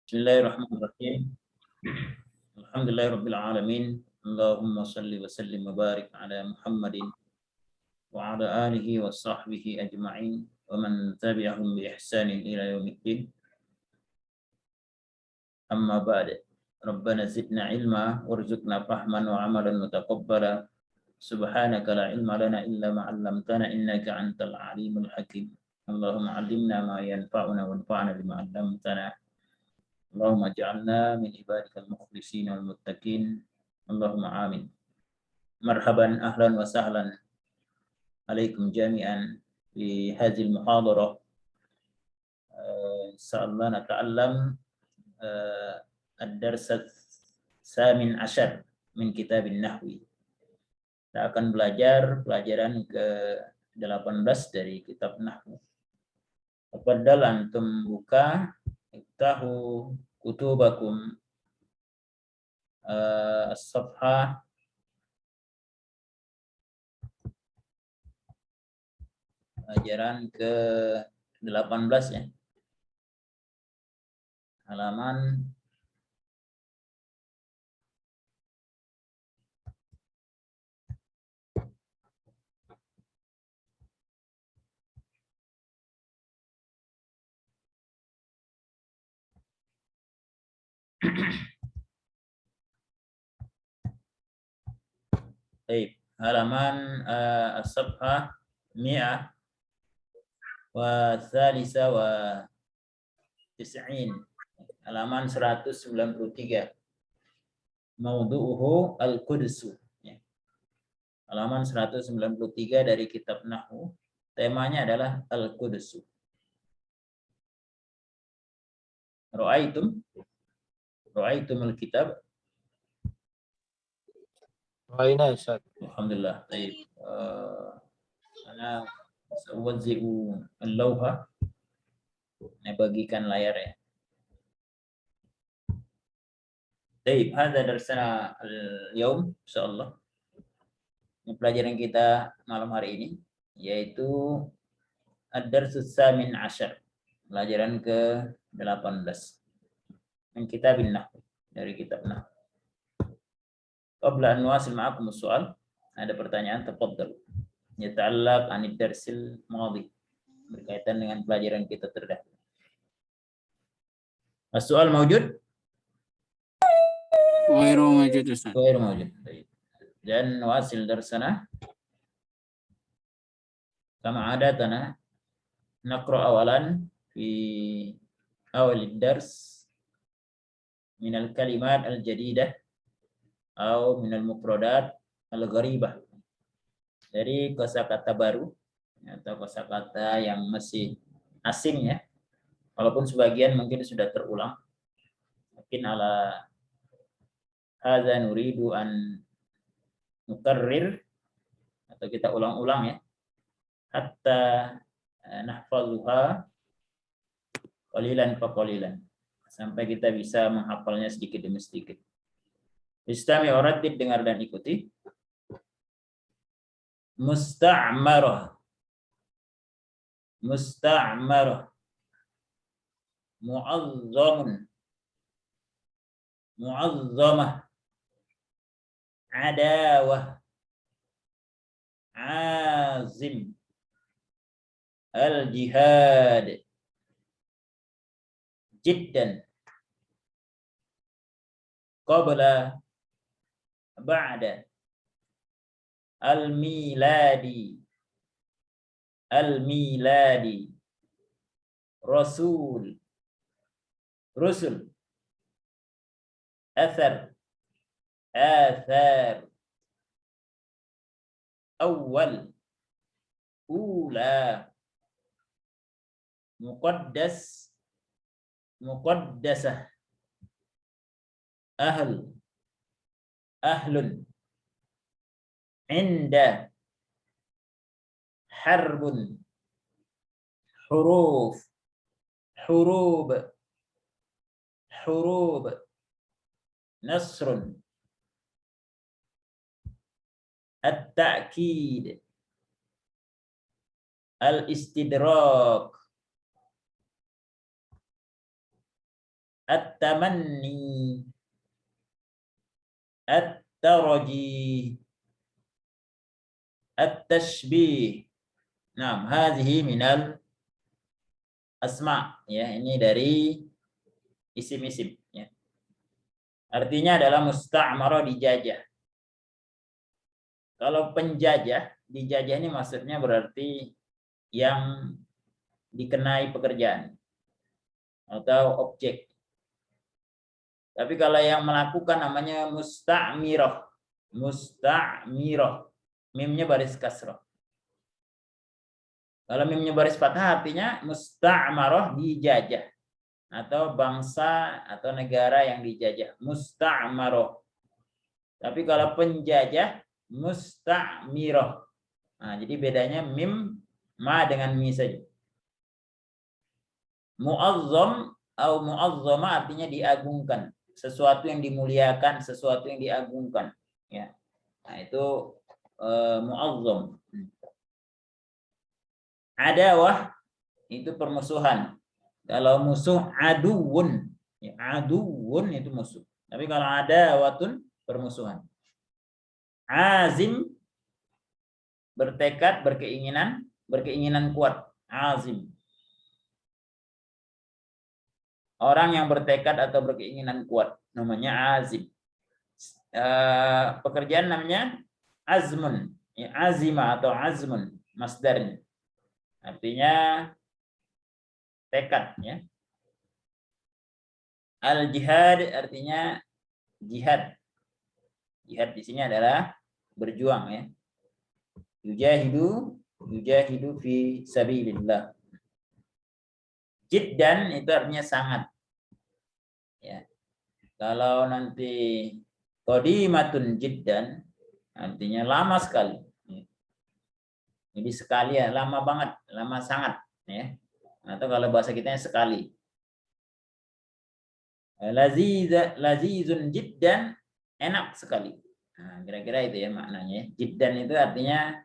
Bismillahirrahmanirrahim. Alhamdulillahirabbil alamin. Allahumma shalli wa sallim wa barik ala Muhammadin wa ala alihi wa sahbihi ajma'in wa man tabi'ahum bi ihsanin ila yaumiddin. Amma ba'd. Rabbana zidna ilma warzuqna fahman wa amalan mutaqabbala. Subhanaka la ilma lana illa ma 'allamtana innaka antal alimul hakim. Allahumma 'allimna ma yanfa'una wanfa'na bima 'allamtana. Allahumma ja'alna min ibadikal mukhlisin wal muttaqin. Allahumma amin. Marhaban ahlan wa sahlan alaikum jami'an fi hadhil muhadarah. Insyaallah nata'allam ad-dars as-samin asyar min kitabin nahwi. Kita akan belajar pelajaran ke-18 dari kitab nahwu. Tafadhal antum buka iftahu kutubakum as-safhah pelajaran ke-18 ya. Halaman Baik, halaman as-safhah mi'ah wa thalisa wa tis'in, halaman 193. Maudu'uhu al-Qudsu. Halaman 193 dari kitab Nahwu. Temanya adalah al-Qudsu. Ra'aitum al-kitab? Ra'ayna Ustaz. Alhamdulillah. Baik. Ana sawzi'u al-lawha. Saya bagikan layar ya. Baik, hadza darsana al-yaum insyaallah. Ini pelajaran kita malam hari ini yaitu ad-darsus samin asyar. Pelajaran ke-18. Min kitabin nahwu, dari kitab nahwu. Qabla an nuwasil ma'akum as-su'al, ada pertanyaan, tafadhal. Yata'allaq 'anid darsil madhi, berkaitan dengan pelajaran kita terdahulu. As-su'al mawjud? Ghairu mawjud Ustaz. Ghairu mawjud. Baik. Dan wasil darsana kama adatana naqra awalan fi awal dars min al-kalimat al-jadidah atau min al-mufradat al-gharibah, dari kosakata baru atau kosakata yang masih asing ya, walaupun sebagian mungkin sudah terulang. Mungkin ala hadza nuridu an nukarrir, atau kita ulang-ulang ya, hatta nahfazuha qalilan fa qalilan, sampai kita bisa menghafalnya sedikit demi sedikit. Istami waradid, dengar dan ikuti. Musta'marah, musta'marah, mu'azzamun, mu'azzamah, adawah, azim, al-jihad, jiddan, qabla, ba'da, al-miladi, al-miladi, rasul, rusul, athar, athar, awal, ula, muqaddas, muqaddasah, ahl, ahlun, inda, harbun, huruf, hurub, hurub, nasrun, at-ta'kid, al-istidrak, at-tamanni, at-taraji, at-tashbih. Nah, hadhihi minal asma, ya, ini dari isim-isim, ya. Artinya adalah musta'marah, dijajah. Kalau penjajah, dijajah ini maksudnya berarti yang dikenai pekerjaan atau objek. Tapi kalau yang melakukan namanya musta'mirah. Musta'mirah. Mimnya baris kasrah. Kalau mimnya baris fathah artinya musta'marah, dijajah. Atau bangsa atau negara yang dijajah. Musta'marah. Tapi kalau penjajah, musta'mirah. Nah, jadi bedanya mim, ma dengan mi saja. Mu'azzam atau mu'azzama artinya diagungkan. Sesuatu yang dimuliakan, sesuatu yang diagungkan. Ya. Nah, itu mu'azzam. Adawah itu permusuhan. Kalau musuh aduwun, ya, aduwun itu musuh. Tapi kalau adawatun permusuhan. Azim bertekad, berkeinginan kuat. Azim. Orang yang bertekad atau berkeinginan kuat namanya azim. Pekerjaan namanya azmun, ya, azima atau azmun masdarnya. Artinya tekad, ya. Al jihad artinya jihad. Jihad di sini adalah berjuang, ya. Yujahidu fi sabilillah. Jiddan itu artinya sangat. Ya. Kalau nanti qadimatun jiddan artinya lama sekali. Jadi sekali, ya, lama banget, lama sangat, ya. Atau kalau bahasa kitanya sekali. Lazizun jiddan, enak sekali. Nah, kira-kira itu ya maknanya. Jiddan itu artinya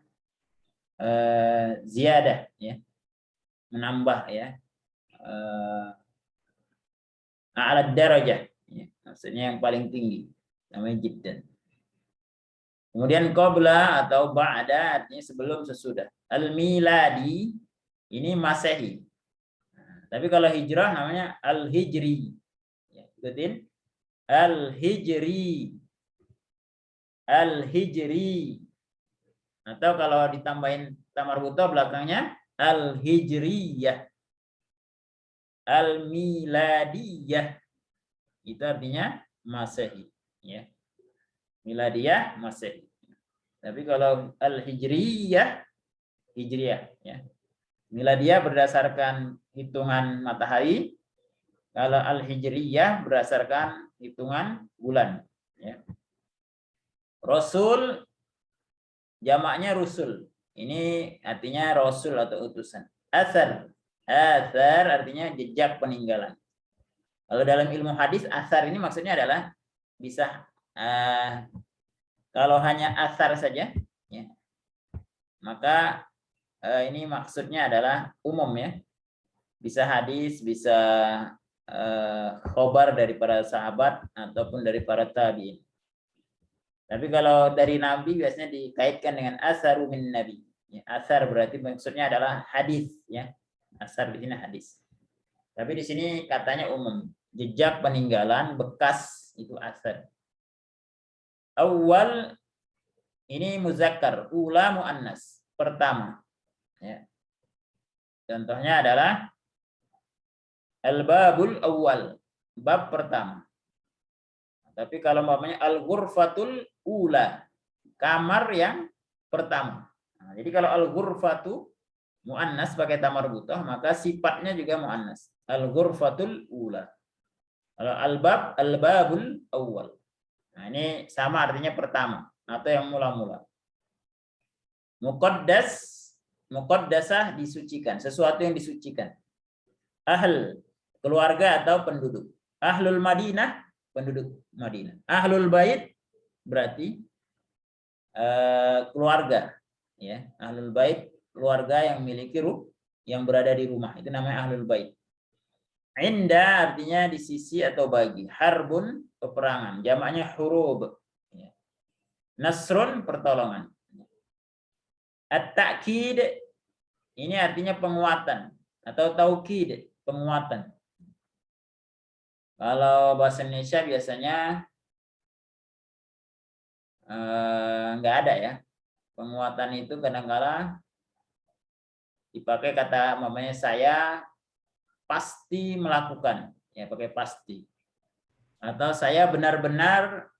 ziyadah, ya. Menambah, ya. A'la darajah, ya. Maksudnya yang paling tinggi, namanya jiddan. Kemudian qabla atau ba'da artinya sebelum, sesudah. Al-miladi ini masehi. Nah, tapi kalau hijrah namanya al-hijri. Ya, ikutin. Al-hijri. Al-hijri. Atau kalau ditambahin tamar buta belakangnya al-hijriyah. Al-miladiyah. Itu artinya masehi, ya. Miladiyah masehi. Tapi kalau al-hijriyah, hijriyah, ya. Miladiyah berdasarkan hitungan matahari. Kalau al-hijriyah berdasarkan hitungan bulan, ya. Rasul jamaknya rusul. Ini artinya rasul atau utusan. Athar. Athar artinya jejak peninggalan. Kalau dalam ilmu hadis, athar ini maksudnya adalah bisa kalau hanya athar saja, ya, maka ini maksudnya adalah umum, ya. Bisa hadis, bisa khobar dari para sahabat ataupun dari para tabi'in. Tapi kalau dari Nabi biasanya dikaitkan dengan asaru min Nabi. Ya, asar berarti maksudnya adalah hadis, ya. Asar di sini hadis. Tapi di sini katanya umum. Jejak peninggalan, bekas, itu asar. Awal ini muzakkar, ula muannas, pertama. Ya. Contohnya adalah al-babul awal, bab pertama. Tapi kalau namanya al-ghurfatul ula, kamar yang pertama. Nah, jadi kalau al-ghurfatu muannas pakai tamar butoh, maka sifatnya juga muannas. Al-ghurfatul ula. Kalau al-bab, al-babul awal. Nah, ini sama artinya pertama atau yang mula-mula. Muqaddas, muqaddasah disucikan, sesuatu yang disucikan. Ahl, keluarga atau penduduk. Ahlul Madinah, penduduk Madinah. Ahlul Bait berarti keluarga, ya. Ahlul Bait keluarga yang memiliki yang berada di rumah, itu namanya Ahlul Bait. Inda artinya di sisi atau bagi. Harbun peperangan. Jamaknya hurub. Nasrun pertolongan. At-ta'kid ini artinya penguatan atau taukid, penguatan. Kalau bahasa Indonesia biasanya nggak ada ya. Penguatan itu kadang-kala dipakai kata mamanya saya pasti melakukan, ya pakai pasti. Atau saya benar-benar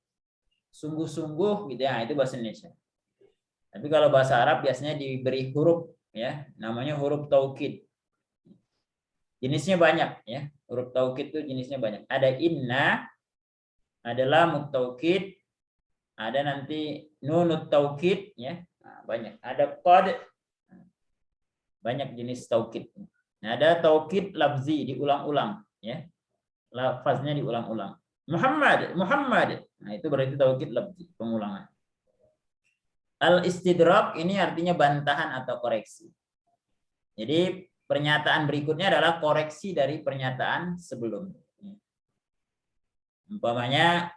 sungguh-sungguh gitu ya, itu bahasa Indonesia. Tapi kalau bahasa Arab biasanya diberi huruf ya, namanya huruf taukid. Jenisnya banyak ya. Huruf taukid itu jenisnya banyak. Ada inna, ada lam taukid, ada nanti nunut taukid ya. Nah, banyak. Ada qad. Banyak jenis taukid. Nah, ada taukid lafzi diulang-ulang ya. Lafaznya diulang-ulang. Muhammad, Muhammad. Nah, itu berarti taukid lafzi, pengulangan. Al-istidrak ini artinya bantahan atau koreksi. Jadi pernyataan berikutnya adalah koreksi dari pernyataan sebelumnya. Umpamanya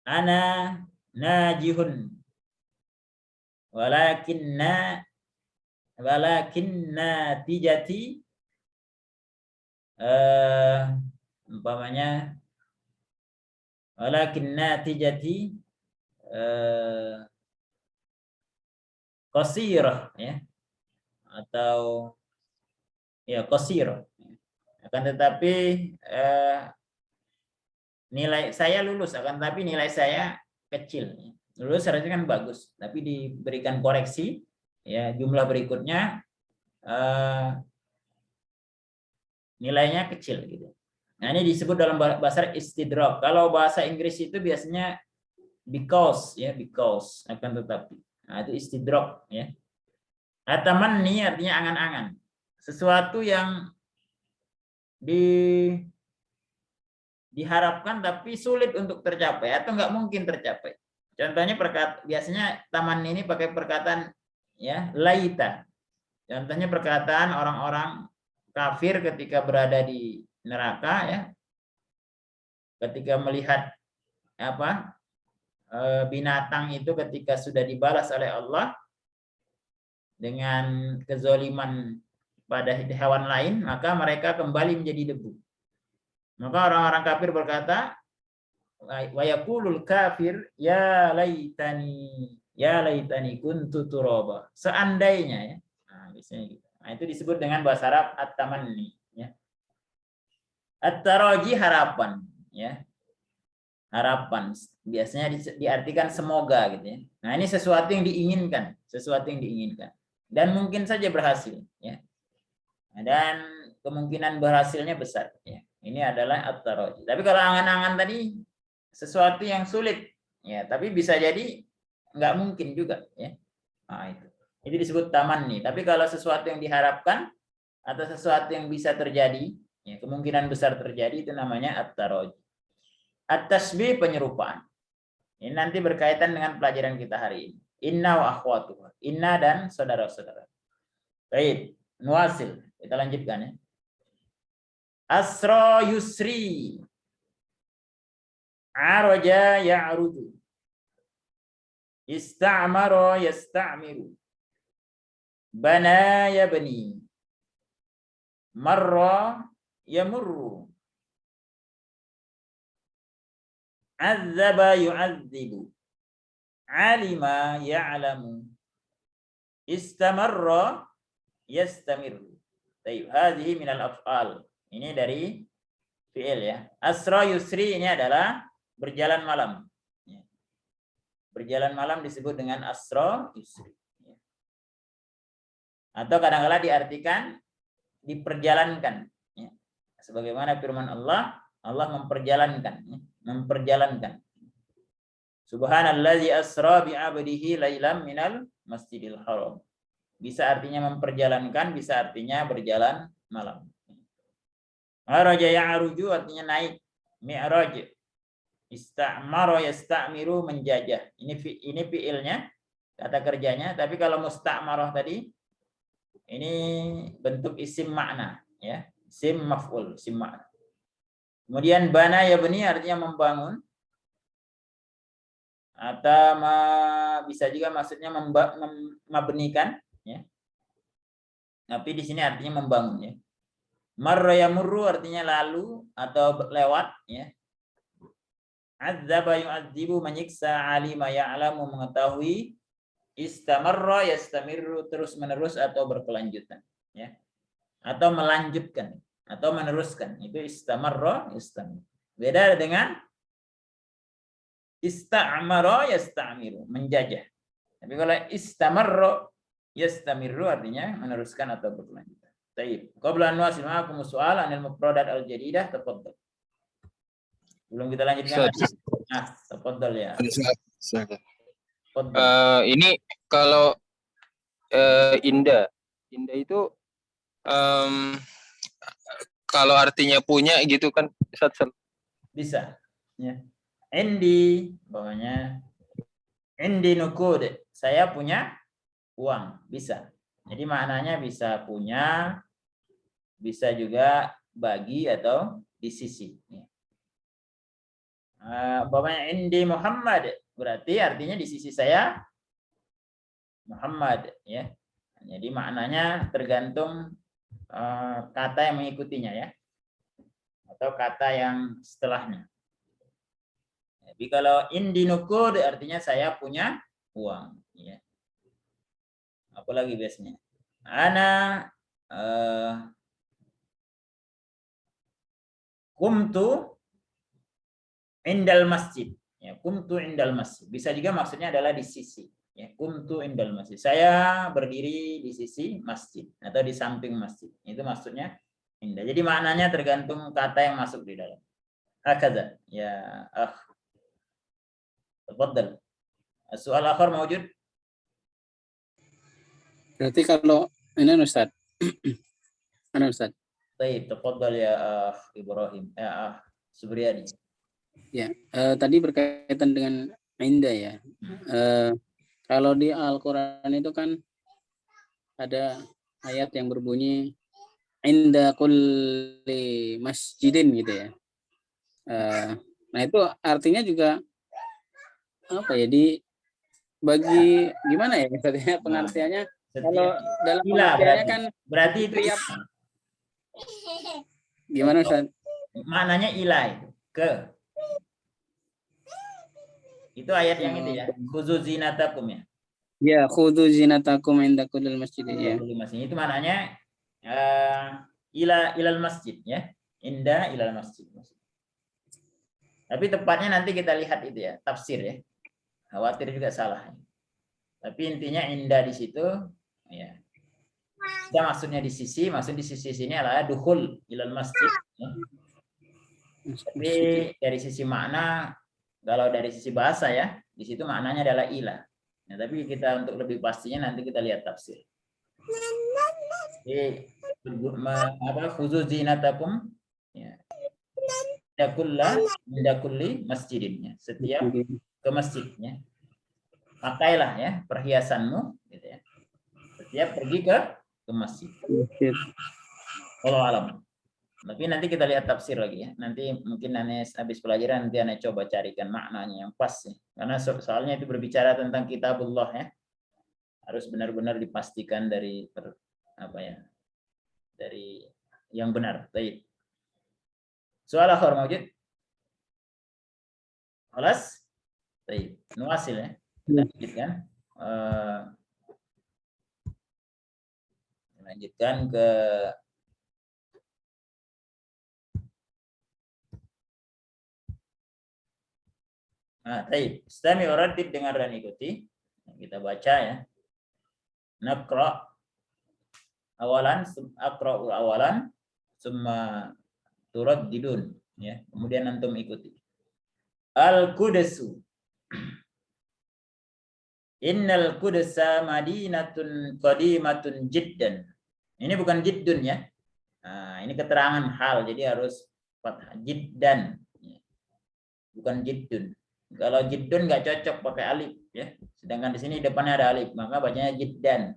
ana najihun walakinna tijati umpamanya walakinna tijati qasirah ya, atau ya qasirah. Akan tetapi nilai saya lulus, akan tetapi nilai saya kecil. Lulus harusnya kan bagus, tapi diberikan koreksi ya, jumlah berikutnya nilainya kecil gitu. Nah, ini disebut dalam bahasa istidrak. Kalau bahasa Inggris itu biasanya because ya, because, akan tetapi. Nah, itu istidrak ya. Atamanni artinya angan-angan. Sesuatu yang diharapkan tapi sulit untuk tercapai atau nggak mungkin tercapai. Contohnya biasanya taman ini pakai perkataan ya, laita. Contohnya perkataan orang-orang kafir ketika berada di neraka ya. Ketika melihat apa? Binatang itu ketika sudah dibalas oleh Allah dengan kezaliman pada hewan lain, maka mereka kembali menjadi debu. Maka orang-orang kafir berkata, wa yaqulul kafir ya laitani kuntu turaba. Seandainya ya. Nah, biasanya gitu. Nah, itu disebut dengan bahasa Arab at-tamanni ya. At-taraji harapan ya. Harapan biasanya diartikan semoga gitu ya. Nah, ini sesuatu yang diinginkan, sesuatu yang diinginkan dan mungkin saja berhasil ya. Dan kemungkinan berhasilnya besar ya. Ini adalah at-taraji. Tapi kalau angan-angan tadi sesuatu yang sulit ya, tapi bisa jadi nggak mungkin juga ya. Nah, itu disebut tamanni. Tapi kalau sesuatu yang diharapkan atau sesuatu yang bisa terjadi ya, kemungkinan besar terjadi, itu namanya at-taraji. At-tasbih penyerupaan. Ini nanti berkaitan dengan pelajaran kita hari ini. Inna wa akhwatuha. Inna dan saudara-saudara. Baik, nuasil. Kita lanjutkan ya. Asra yusri. Araja ya'ruju. Ista'mara yasta'miru. Bana yabni. Marra yamurru. Azzaba yu'azzibu. Alima ya'lamu. Istamarra yastamiru. Baik, hadhihi minal af'al. Ini dari fi'il ya. Asra yusri ini adalah berjalan malam. Berjalan malam disebut dengan asra yusri. Atau kadang-kala diartikan diperjalankan. Sebagaimana firman Allah, Allah memperjalankan. Memperjalankan. Subhanallazi asra bi'abdihi lailam minal masjidil haram. Bisa artinya memperjalankan, bisa artinya berjalan malam. Araja ya'ruju artinya naik. Mi'raj. Ista'mara yasta'miru menjajah. Ini fi'ilnya, kata kerjanya. Tapi kalau musta'marah tadi Ini bentuk isim makna, ya. Isim maf'ul, isim makna. Kemudian bana yabni artinya membangun. Atau bisa juga maksudnya mabnikan, ya. Tapi di sini artinya membangun, ya. Marra yamurru artinya lalu atau lewat, ya. Adzaba yu'adzibu menyiksa, alima ya'lamu mengetahui, istamarra yastamirru terus menerus atau berkelanjutan, ya. Atau melanjutkan atau meneruskan, itu istamarra yastamir. Beda dengan ista'mara yasta'miru, menjajah. Tapi kalau istamarra yastamiru artinya meneruskan atau berkelanjutan. Baik. Qabla an nuwasil ma'akum su'al anil mufradat al-jadidah, tafadhal. Belum kita lanjutkan. Nah, tafadhal ya. Ini kalau indah itu kalau artinya punya gitu kan, bisa, ya. Indi, bawahnya indi nukud, saya punya uang, bisa. Jadi maknanya bisa punya, bisa juga bagi atau di sisi. Bawahnya indi Muhammad, berarti artinya di sisi saya Muhammad, ya. Jadi maknanya tergantung kata yang mengikutinya, ya, atau kata yang setelahnya. Jadi kalau indi nukud artinya saya punya uang, ya. Apalagi biasanya ana kumtu indal masjid, ya. Kumtu indal masjid bisa juga maksudnya adalah di sisi, ya. Kumtu indal masjid, saya berdiri di sisi masjid atau di samping masjid, itu maksudnya indah. Jadi maknanya tergantung kata yang masuk di dalam. Hakadha ya tafadhal. Soal akhir mawjud. Berarti kalau ini Ustaz. Mana Ustaz? Baik, tafadhal ya Ibrahim, ya Subriyadi. Ya, tadi berkaitan dengan indah, ya. Kalau di Al-Qur'an itu kan ada ayat yang berbunyi inda kulli masjidin gitu, ya. Nah itu artinya juga apa ya, bagi gimana ya maksudnya pengertiannya? Kalau dalam pengertiannya kan berarti itu gimana Ustaz? Maknanya ilah itu ke. Itu ayat yang itu, ya. Khuzu zinatakum, ya. Ya, khudu zinatakum inda kullil masjid, ya. Itu maknanya ilal masjid, ya. Inda ilal masjid. Tapi tepatnya nanti kita lihat itu, ya, tafsir, ya. Khawatir juga salah. Tapi intinya inda di situ, ya. Ya, maksudnya di sisi, maksud di sisi sini adalah dukhul ilal masjid, ya. Tapi dari sisi makna, kalau dari sisi bahasa, ya, di situ maknanya adalah ilah. Nah, tapi kita untuk lebih pastinya nanti kita lihat tafsir. Jadi khuzu zinatakum, ya. Kulli masjidin, setiap ke masjidnya. Pakailah, ya, perhiasanmu, gitu, ya. Setiap pergi ke masjid. Wallahu alam. Tapi nanti kita lihat tafsir lagi, ya. Nanti mungkin Anes habis pelajaran nanti Anes coba carikan maknanya yang pas, ya. Karena soalnya itu berbicara tentang kitabullah, ya. Harus benar-benar dipastikan dari dari yang benar. Baik. Soal akhir mawjud. Kelas? Baik. Nuasil, ya. Kita lanjutkan. Lanjutkan ke baik. Istami uratib, dengar dan ikuti. Kita baca, ya. Naqra awalan, aqra'u awalan, summa turaddidun, ya. Kemudian antum ikuti. Al-Qudsu. Innal Qudsa madinatun qadimatun jiddan. Ini bukan jiddun, ya. Nah, ini keterangan hal, jadi harus fathah jiddan. Bukan jiddun. Kalau jiddun nggak cocok pakai alif, ya. Sedangkan di sini depannya ada alif, maka bacanya jiddan.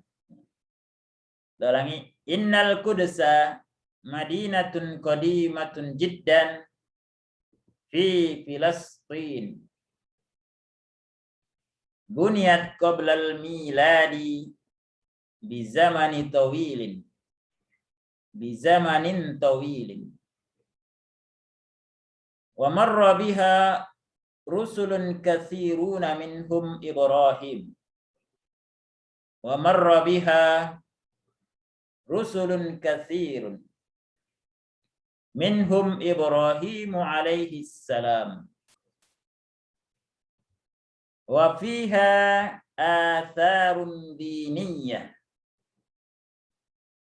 Ulangi. Innal Qudsa madinatun qadimatun jiddan fi Filastin. Buniyat qoblal miladi bizamanin tawilin. Wa marra biha rusulun katsiruna minhum Ibrahim. Wa marra biha rusulun katsirun minhum Ibrahim alaihi salam. Wa fiha atharun diniyah.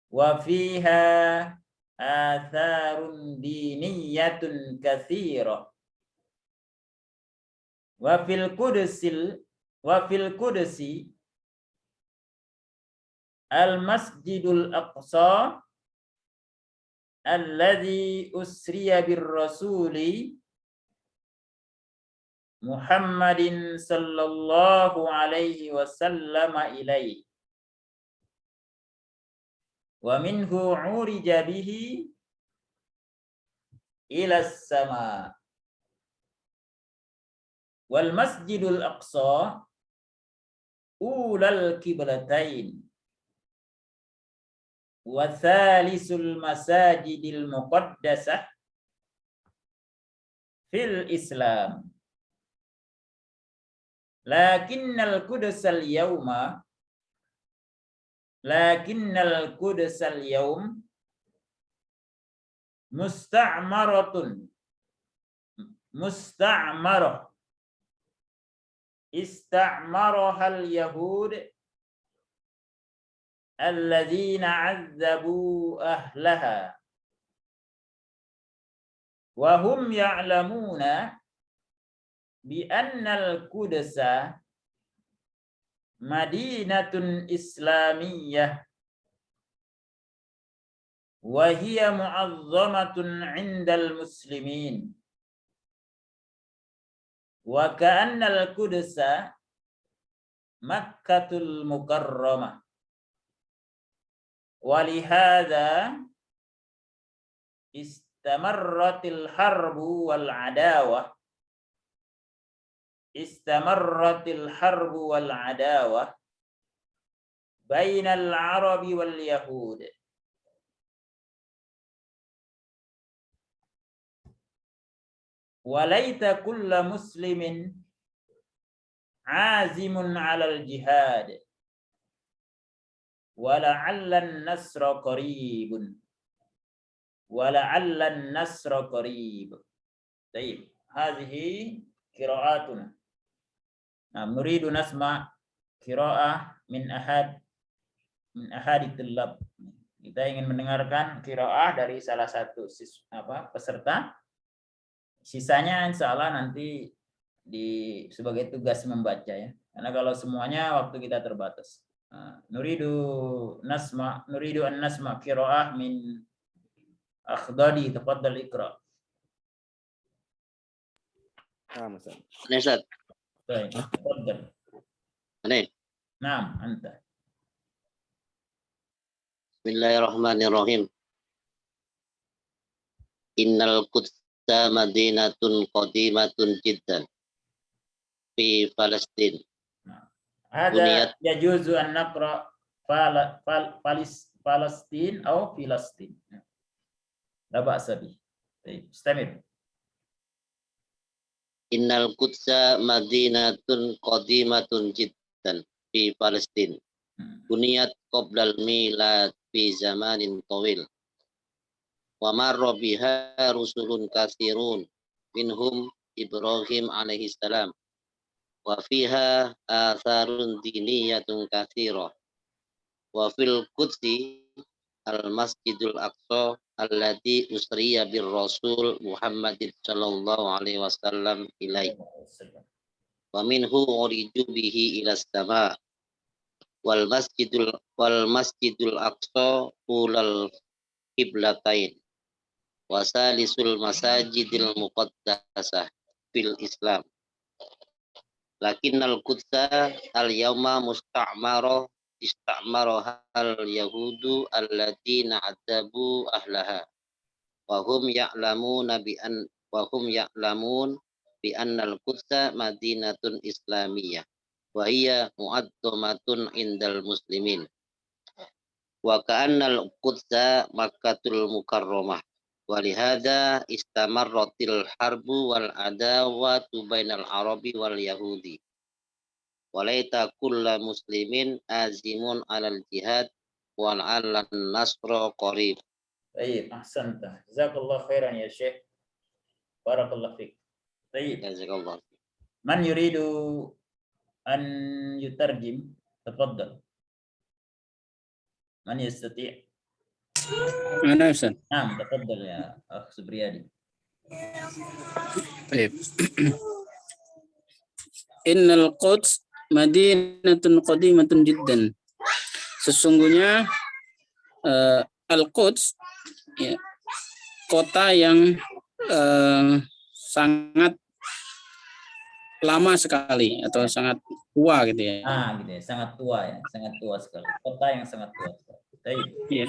Wa fiha atharun diniyatun katsirah. Wa fil Qudsi al-Masjidul Aqsa alladzi usriya bir rasuli Muhammadin sallallahu alaihi wasallam ilaihi wa minhu urija bihi ila as-sama. Wal Masjidul Aqsa ulal qiblatain wa thalisul masajidil muqaddasah fil Islam. Lakinnal Qudsa al-yawm musta'marah ista'maraha al-yahud alladzina 'azzabu ahlaha wa hum ya'lamuna bi annal Qudsa madinatun islamiyah wa hiya mu'azzamatun 'indal muslimin wa ka'annal Qudsa Makkatul Mukarramah. Wa lihadza istamarratil harbu wal adawah bainal arabi wal yahud. Walaita kulla muslimin azimun 'alal jihad wala'allan nasra qaribun. Baik, hadhihi qira'atuna. Nah, nuridu nasma qira'ah min ahadithil lab. Kita ingin mendengarkan qira'ah dari salah satu peserta. Sisanya insya Allah nanti sebagai tugas membaca ya. Karena kalau semuanya waktu kita terbatas. Nuridu an nasma qira'ah min Akhdadi, tafaddal iqra. Ustaz. Baik, tafaddal. Naam, anta. Bismillahirrahmanirrahim. Innal Qudsa madinatun qadimatun jiddan fi Palestin. Ada yajuzu an naqra Palestin atau Filastin. La ba'sa bih. Baik, istamir. Innal Qudsa madinatun qadimatun jiddan fi Palestin. Buniyat qoblal milad fi zamanin tawil. Wa marra biha rusulun katsirun minhum Ibrahim alaihi salam. Wa fiha atharun diniyatun katsirah. Wa fil Qudsi al-Masjidul Aqsa alladzi usriya bir Rasul Muhammadin sallallahu alaihi wasallam ilaihi. Wa minhu uriju bihi ila sama. Wal Masjidul Aqsa ulal qiblatain. Wa salisul masajidil muqaddasah fil Islam. Lakinnal Qudsa al-yawma musta'marah istamaraha al-yahudu alladziina 'adzabu ahlaha wa hum ya'lamun bi annal Qudsa madinatun islamiyah wa hiya mu'azzamatun indal muslimin wa ka'annal Qudsa Makkatul Mukarramah wa lihadza istamarratil harbu wal adawatu bainal arabi wal yahudi walaita kulla muslimin azimun alal jihad wal alan nasra qarib. Baik, ahsanta. Jazakallah khairan ya Syekh. Barakallah fiik. Baik. Jazakallah. Man yuridu an yutarjim? Tafadhal. Man yastati'? Mana Ustaz? Naam, tafadhal ya Akh Subriyadi. Baik. Innal Quds madinatun qadimatun jiddan. Sesungguhnya Al-Quds ya, kota yang sangat lama sekali atau sangat tua gitu ya. Gitu ya, sangat tua ya, sangat tua sekali. Kota yang sangat tua sekali. Baik. Ya.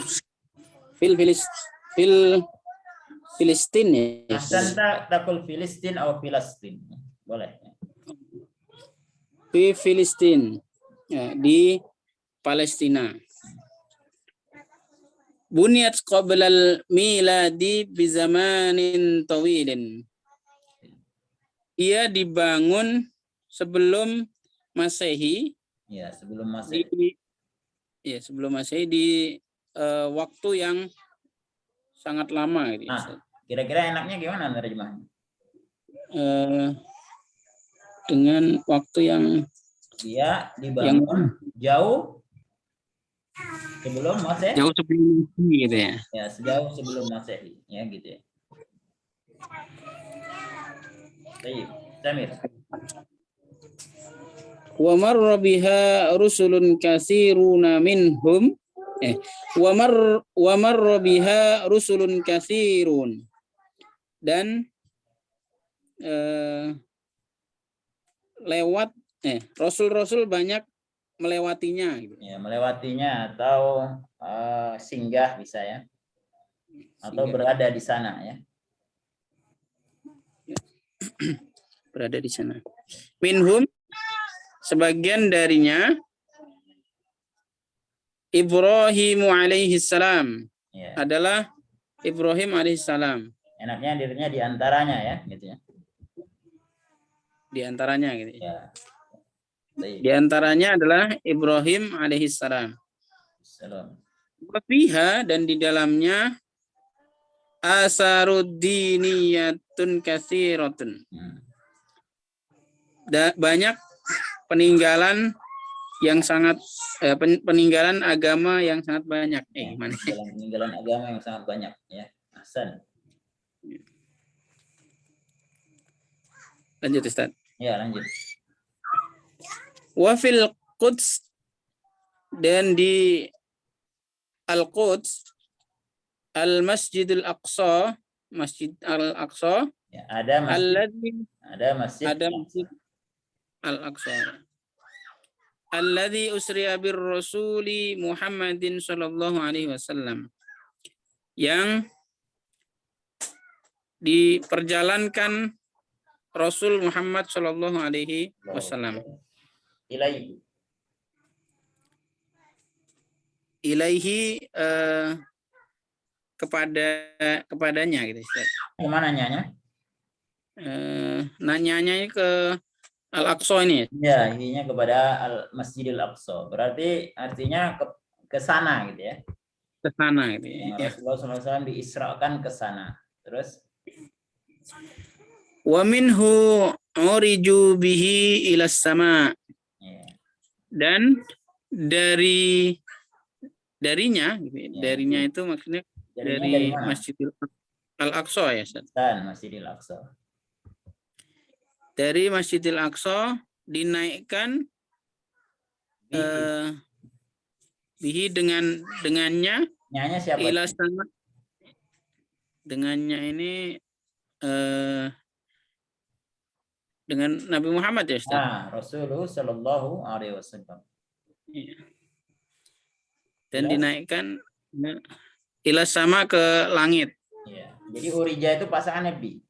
Filistin ya. Ahsanta taqul Filistin atau Filastin. Boleh. Di Filistin ya, di Palestina. Bunyat qablal miladi bi zamanin tawilin. Ia dibangun sebelum Masehi. Ya, sebelum Masehi. Sebelum Masehi di waktu yang sangat lama gitu. Kira-kira enaknya gimana terjemahnya? Dengan waktu yang dia dibangun jauh sebelum Masehi. Jauh sebelum Masehi gitu ya. Ya, sejauh sebelum Masehi, ya gitu ya. Baik, Samir. Wa marra biha rusulun katsiruna minhum wa marra biha rusulun katsirun. Dan lewat rasul-rasul banyak melewatinya gitu. Ya, melewatinya atau singgah bisa ya. Atau berada di sana ya. Berada di sana. Minhum, sebagian darinya Ibrahim alaihi salam. Ya. Adalah Ibrahim alaihi salam. Enaknya dirinya di antaranya ya, gitu ya. Di antaranya gitu. Ya. Di antaranya adalah Ibrahim alaihi salam. Wa fiha, dan di dalamnya asaruddiniyatun katsiratun. Banyak peninggalan yang sangat peninggalan agama yang sangat banyak. Peninggalan agama yang sangat banyak ya. Ahsan. Lanjut Ustaz. Ya, lanjut. Wa fil Quds, dan di Al-Quds Al-Masjidil Aqsa, Masjid Al-Aqsa. Ya, ada masjid Al-Aqsa. Alladzi usriya bir rasuli Muhammadin sallallahu alaihi wasallam. Yang diperjalankan Rasul Muhammad sallallahu alaihi wasallam. Ilaihi kepadanya gitu Ustaz. Gimana nanyanya? Nanyanya ke Al-Aqsa ini. Ya, ininya kepada Masjidil Aqsa. Berarti artinya ke sana gitu ya. Ke sana gitu ya. Rasulullah SAW diisrakan ke sana. Terus wa minhu uriju bihi ila sama. Dan darinya itu maksudnya dari Masjidil Al-Aqsa ya Ustaz. Masjidil Aqsa. Dari Masjidil Aqsa dinaikkan bihi dengannya siapa? Ila sama. Dengannya ini dengan Nabi Muhammad ya Ustaz. Rasulullah sallallahu alaihi wasallam. dan Jelas? dinaikkan ila sama ke langit. Ya. Jadi urija itu pasangannya bi.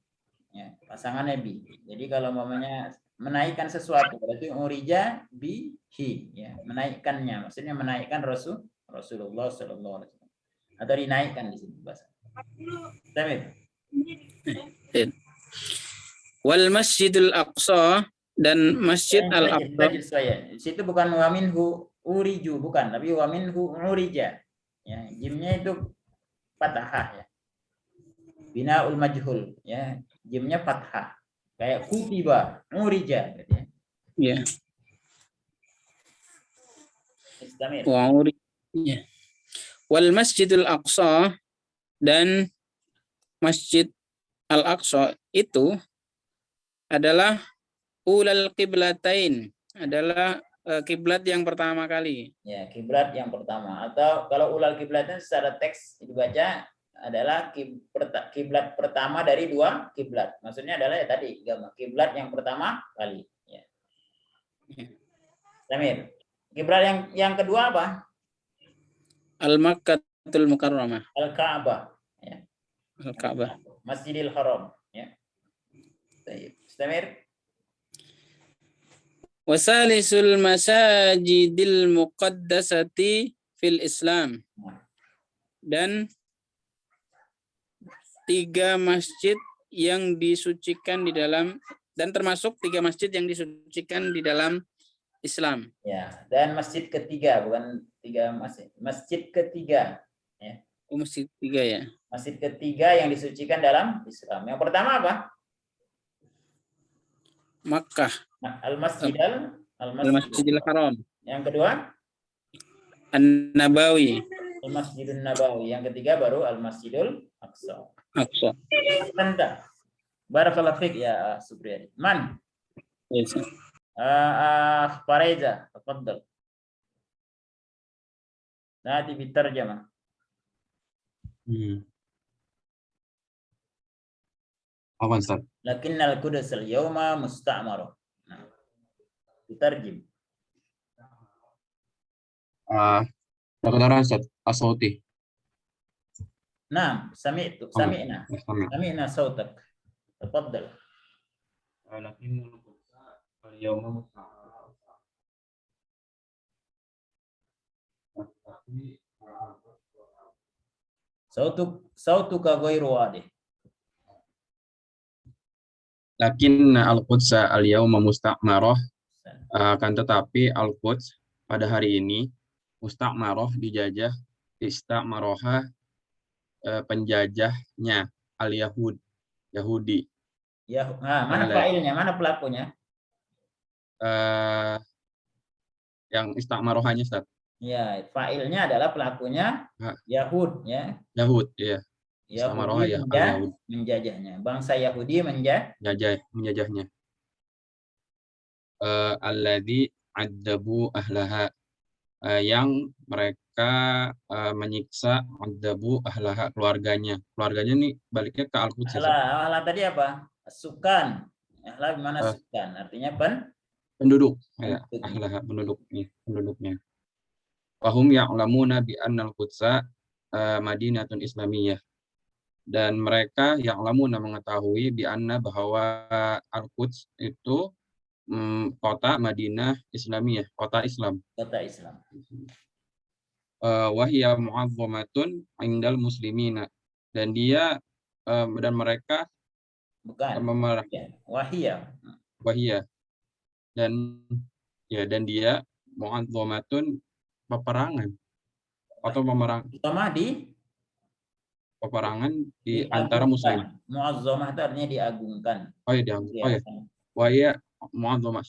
Ya, pasangannya bi. Jadi kalau mamanya menaikkan sesuatu berarti urija bi hi, ya, menaikkannya. Maksudnya menaikkan Rasulullah sallallahu alaihi wasallam. Atau dinaikkan di sini bahasa. Tamam. Wal Masjidil Aqsa dan Masjid Al-Aqsa. Di situ bukan waminhu uriju, bukan, tapi waminhu urija. Ya, jimnya itu fathah ya. Binaul majhul ya, jimnya fathah. Kayak kutiba, urija gitu ya. Ya. Istamir. Ya. Wal Masjidil Aqsa dan Masjid Al-Aqsa itu adalah ulal qiblatain, adalah kiblat yang pertama kali. Ya, kiblat yang pertama. Atau kalau ulal kiblatnya secara teks dibaca adalah kiblat pertama dari dua kiblat. Maksudnya adalah ya tadi kiblat yang pertama kali. Ya. Samir. Kiblat yang kedua apa? Al-Makkatul Mukarramah. Al-Ka'bah. Ya. Al-Ka'bah. Masjidil Haram. Ya. Samir. Wasalisul masajidil muqaddasati fil Islam. Dan 3 masjid yang disucikan di dalam, dan termasuk 3 masjid yang disucikan di dalam Islam. Ya, dan masjid ketiga, bukan 3 masjid. Masjid ketiga. Ya. Masjid 3 ya. Masjid ketiga yang disucikan dalam Islam. Yang pertama apa? Makkah. Al-Masjidil Haram. Yang kedua? An-Nabawi. Al-Masjidun Nabawi. Yang ketiga baru Al-Masjidul Aqsa. Aqsa. Anda. Barakallahu fiik ya Supriyadi. Man? Yes. Faraiza, tafadhal. Nanti bitarjamah. Apa Ustaz? Lakinnal Quds al-yawma musta'marah. Nah, ditarjim. Kedengaran Ustaz, as-sauti. Nah, sami'na sautak. Tafadhal. Lakinnal Quds al-yawma musta'marah. Sautuka ghairu wadih. Lakin al-Quds al-yawma musta'marah, akan tetapi al-Quds pada hari ini musta'marah dijajah, ista'maraha penjajahnya Yahudi. Ya, mana fa'ilnya, mana pelakunya? Yang ista'marahanya Ustaz. Ya, fa'ilnya adalah pelakunya Yahud ya. Yahud, ya. Yahudi menjajahnya. Bangsa Yahudi menjajahnya. Alladzi addabu ahlaha, yang mereka menyiksa addabu ahlaha, keluarganya. Keluarganya nih baliknya ke Al-Quds. Ahla tadi apa? Sukan. Ahla gimana sukan? Artinya penduduk. Ya, ahlaha penduduknya. Wahum ya'lamuna bi annal Qudsa madinatun islamiyah. Dan mereka yang lamuna mengetahui bi anna bahwa Al-Quds itu kota Madinah Islamiyah, kota Islam. Kota Islam. Wahia mu'azzamatun indal muslimina, dan dia dan mereka wahia dan dia mu'azzamatun peperangan atau peperangan di antara muslim. Mu'azzamah itu artinya diagungkan. Oh ya, diagungkan. Oh ya. Wahia mu'azzamah.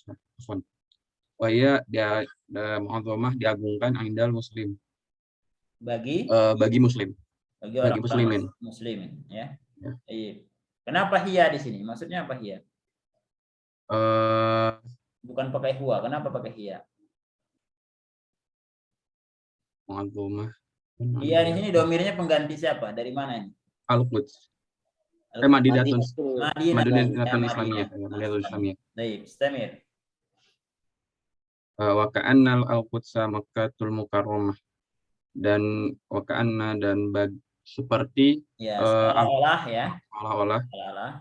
Wahia dia mu'azzamah diagungkan indal muslim. Bagi muslim. Bagi orang muslimin ya. Iya. Kenapa hiya di sini? Maksudnya apa hiya? Bukan pakai huwa. Kenapa pakai hiya? Mu'azzamah. Iya, di sini domirnya pengganti siapa? Dari mana ini? Al-Quds. Madinatun Islamiyah. Madinatun Islamiyah. Baik, istamir. Wa ka'annal al-Quds Makkatul Mukarramah. dan wakaana dan seperti Ya, seolah-olah ya. seolah-olah Seolah-olah.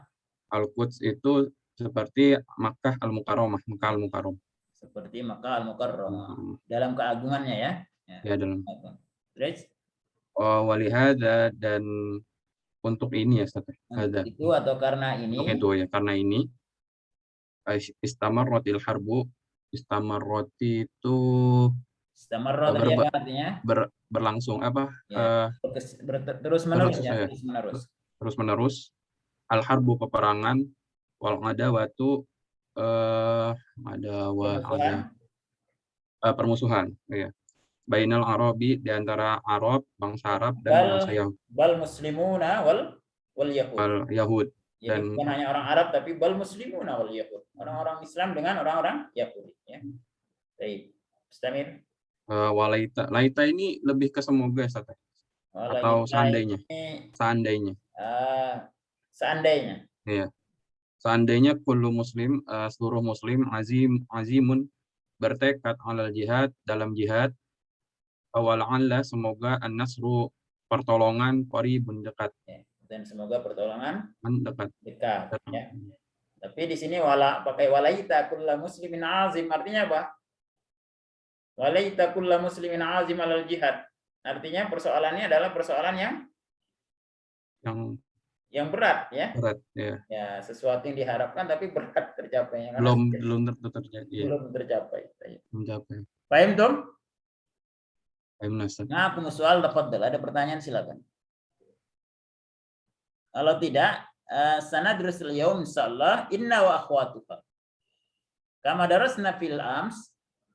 Al-Quds itu seperti Makkah Al-Mukarramah, Makkah Al-Mukarramah. Seperti Makkah Al-Mukarramah. Dalam keagungannya ya. Ya, dalam. Terus? Walihada, dan untuk ini ya, Ustaz. Untuk itu atau karena ini? Untuk itu ya, karena ini istamarrotil harbu. Istamarroti itu Istamarro tadi apa artinya? Berlangsung apa? Ya, terus menerus ya, terus menerus. Al-harbu peperangan, wal adawatu permusuhan, ya. Bainal Arabi, di antara Arab, bangsa Arab dan bangsa Yahud. Bal muslimuna wal Yahud. Jadi Dan bukan hanya orang Arab, tapi bal muslimuna wal Yahud. Orang-orang Islam dengan orang-orang Yahudi. Ya. Baik. Mustamir. Laita ini lebih ke semoga, Ustaz. Atau seandainya. Seandainya. Seandainya. Iya. Seandainya kullu muslim, seluruh muslim azimun bertekad alal jihad, dalam jihad, awal'allah, semoga an-nasru, pertolongan, qaribun, dekat. Ya. Dan semoga pertolongan dekat. Ya. Tapi di sini pakai walaita kullu muslimin azim, artinya apa? Walaita kullu muslimin azim alal jihad. Artinya persoalannya adalah persoalan yang berat ya. Berat, ya. Ya, sesuatu yang diharapkan tapi berat tercapainya. Belum terjadi. Belum tercapai. Mencapai. Paham, Tom? Paham, Ustaz. Nah, soal tafadhal, ada pertanyaan silakan. Kalau tidak, sanadrusul yaum insyaallah inna wa akhwatuha. Kama darasna fil ams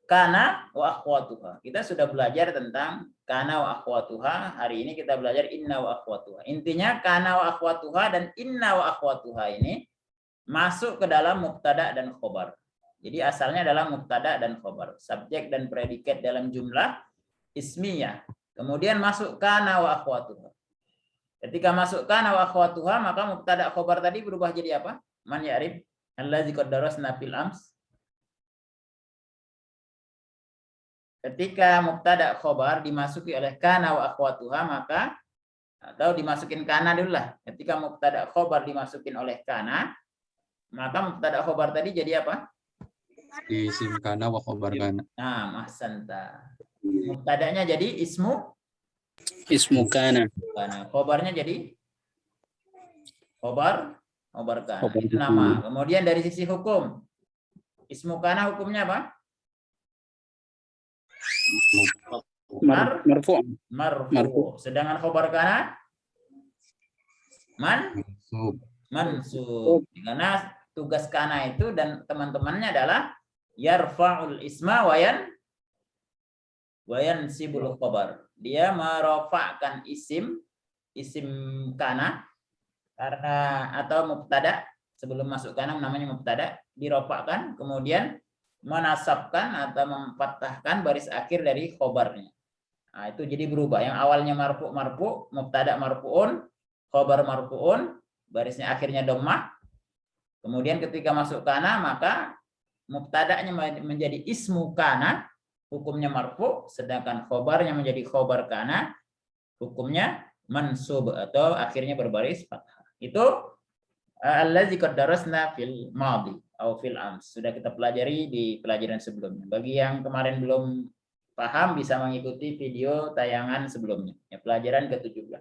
kana wa akhwatuha. Kita sudah belajar tentang kana wa akhwatuha. Hari ini kita belajar inna wa akhwatuha. Intinya kana wa akhwatuha dan inna wa akhwatuha ini masuk ke dalam mubtada dan khobar. Jadi asalnya adalah mubtada dan khobar, subjek dan predikat dalam jumlah ismiyah. Kemudian masuk kana wa akhwatuha. Ketika masuk kana wa akhwatuha, maka mubtada khobar tadi berubah jadi apa? Man ya'rif allazi qad darasna fil ams. Ketika mubtada khobar dimasuki oleh kana wa akhwatuha, maka atau dimasukin kana dulu lah. Ketika mubtada khobar dimasukin oleh kana, maka mubtada khobar tadi jadi apa? Isim kana wa khobar kana. Nah, ahsanta. Mubtadanya jadi ismu kana. Khobarnya jadi khobar kana. Itu nama. Kemudian dari sisi hukum, ismu kana hukumnya apa? Marfu. Sedangkan khobar kana mansub. Karena tugas kana itu dan teman-temannya adalah yarfa'ul isma wayan sibul khobar. Dia merofakkan isim kana karena atau mubtada, sebelum masuk kana namanya mubtada, dirofakkan, kemudian menasabkan atau memfathahkan baris akhir dari khobarnya. Nah, itu jadi berubah. Yang awalnya marfu, mubtada marfuun, khobar marfuun, barisnya akhirnya dhammah. Kemudian ketika masuk kana, maka mubtada'nya menjadi ismu kana, hukumnya marfu, sedangkan khobarnya menjadi khobar kana, hukumnya mansub atau akhirnya berbaris fathah. Itu allazi qad darasna fil madhi atau fil ams. Sudah kita pelajari di pelajaran sebelumnya. Bagi yang kemarin belum paham bisa mengikuti video tayangan sebelumnya. Ya, pelajaran ke-17.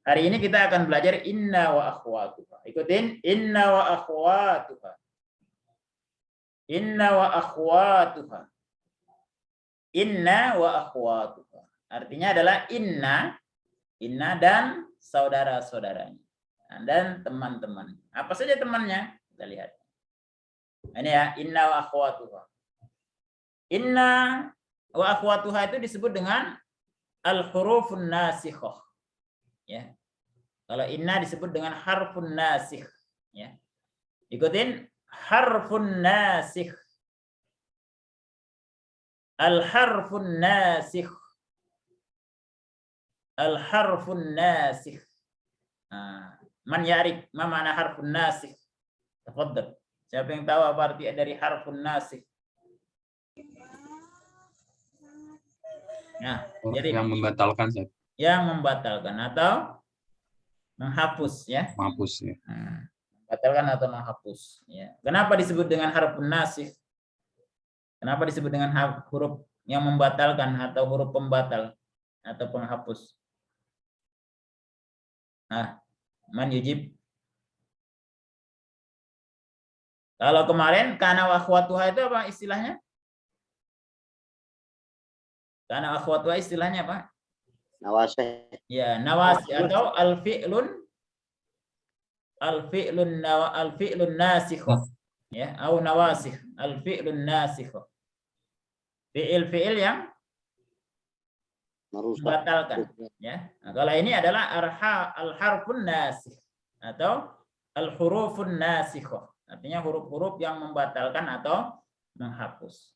Hari ini kita akan belajar inna wa akhwatuha. Ikutin inna wa akhwatuha. Inna wa akhwatuha. Inna wa akhwatuha. Artinya adalah inna dan saudara-saudaranya. Dan teman-teman. Apa saja temannya? Kita lihat. Ini ya, inna wa akhwatuha. Inna wa akhwatuha itu disebut dengan al-hurufun nasikhah. Ya. Kalau inna disebut dengan harfun nasikh, ya. Ikutin harfun nasikh. Al-harfun nasikh. Al-harfun nasikh. Man ya'rif ma ma'na harfun nasikh? Tafadhal. Siapa yang tahu apa arti dari harfun nasikh? Nah, Oh, jadi yang membatalkan Ustaz. yang membatalkan atau menghapus ya. Mampus ya. Membatalkan atau menghapus ya. Kenapa disebut dengan harfun nasikh? Kenapa disebut dengan huruf yang membatalkan atau huruf pembatal atau penghapus? Nah, man yujib. Kalau kemarin kana wa akhwatuha itu apa istilahnya? Kana wa akhwatuha istilahnya apa? Nawasih. Ya, nawasi atau al-fi'lun nasikh ya, atau nawasikh, al-fi'lun nasikh. Fi'il yang Merusak. membatalkan ya. Nah, kalau ini adalah al-harfun nasikh atau al-hurufun nasikh. Artinya huruf-huruf yang membatalkan atau menghapus.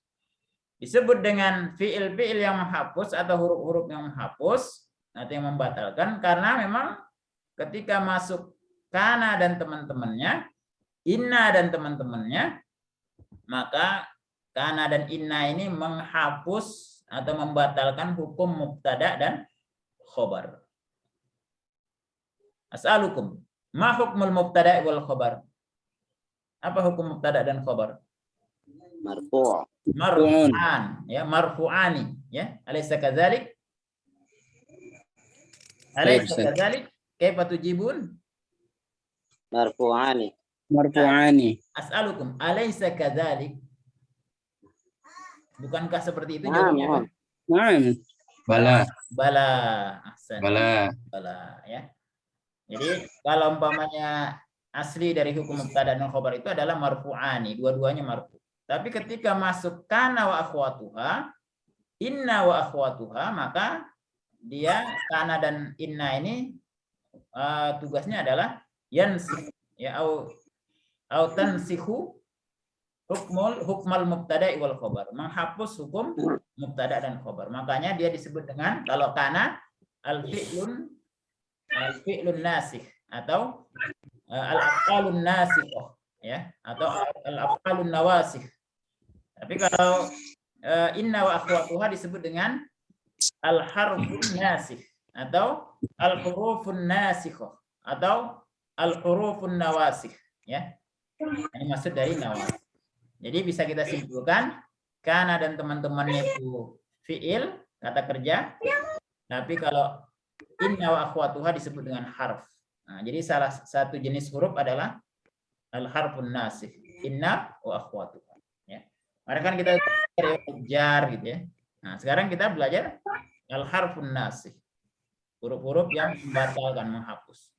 Disebut dengan fi'il yang menghapus atau huruf-huruf yang menghapus atau yang membatalkan karena memang ketika masuk kana dan teman-temannya, inna dan teman-temannya, maka kana dan inna ini menghapus atau membatalkan hukum mubtada dan khobar. As'alukum, ma hukmul mubtada wal khobar? Apa hukum mubtada dan khobar? Marfu'. Marfu'an, ya, marfu'ani, ya. Alaysa kadzalik? Alaysa kadzalik? Kaifa tujibun? Marfu'ani. Marfu'ani. As'alukum, alaysa kadzalik? Bukankah seperti itu Naam, jawabnya? Pak? Naam. Bala. Bala, ahsan. Bala. Bala, ya. Jadi kalau umpamanya asli dari hukum mubtada dan khobar itu adalah marfu'ani, dua-duanya marfu'. Tapi ketika masuk kana wa akhwatuha, inna wa akhwatuha, maka dia kana dan inna ini tugasnya adalah yansih ya au tansihu hukmal mubtada wal khobar, menghapus hukum mubtada dan khobar. Makanya dia disebut dengan kalau kana al-fi'lun nasikh atau al-af'alun nasikhah ya, atau al-af'alun nawasikh. Tapi kalau inna wa akhwatuha disebut dengan al-harfun nasikh atau al-hurufun nasikhah atau al-hurufun nawasikh ya. Ini maksud dari nawasikh. Jadi bisa kita simpulkan kana dan teman-temannya itu fi'il, kata kerja. Tapi kalau inna wa akhwatuha disebut dengan harf. Nah, jadi salah satu jenis huruf adalah al-harfun nasikh. Inna wa akhwatuha. Ya. Mari kan kita belajar gitu ya. Nah, sekarang kita belajar al-harfun nasikh. Huruf-huruf yang membatalkan, menghapus.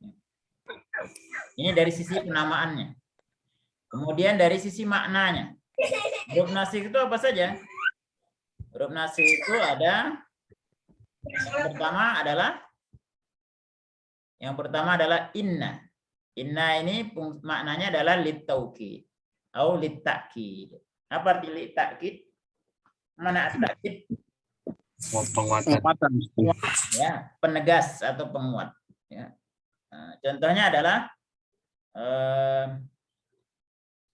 Ini dari sisi penamaannya. Kemudian dari sisi maknanya. Huruf nasikh itu apa saja? Huruf nasikh itu ada yang pertama adalah inna. Inna ini maknanya adalah litaukid atau litakid. Apa arti litakid? Mana at-takkid? Penguatan. Ya, penegas atau penguat. Ya. Nah, contohnya adalah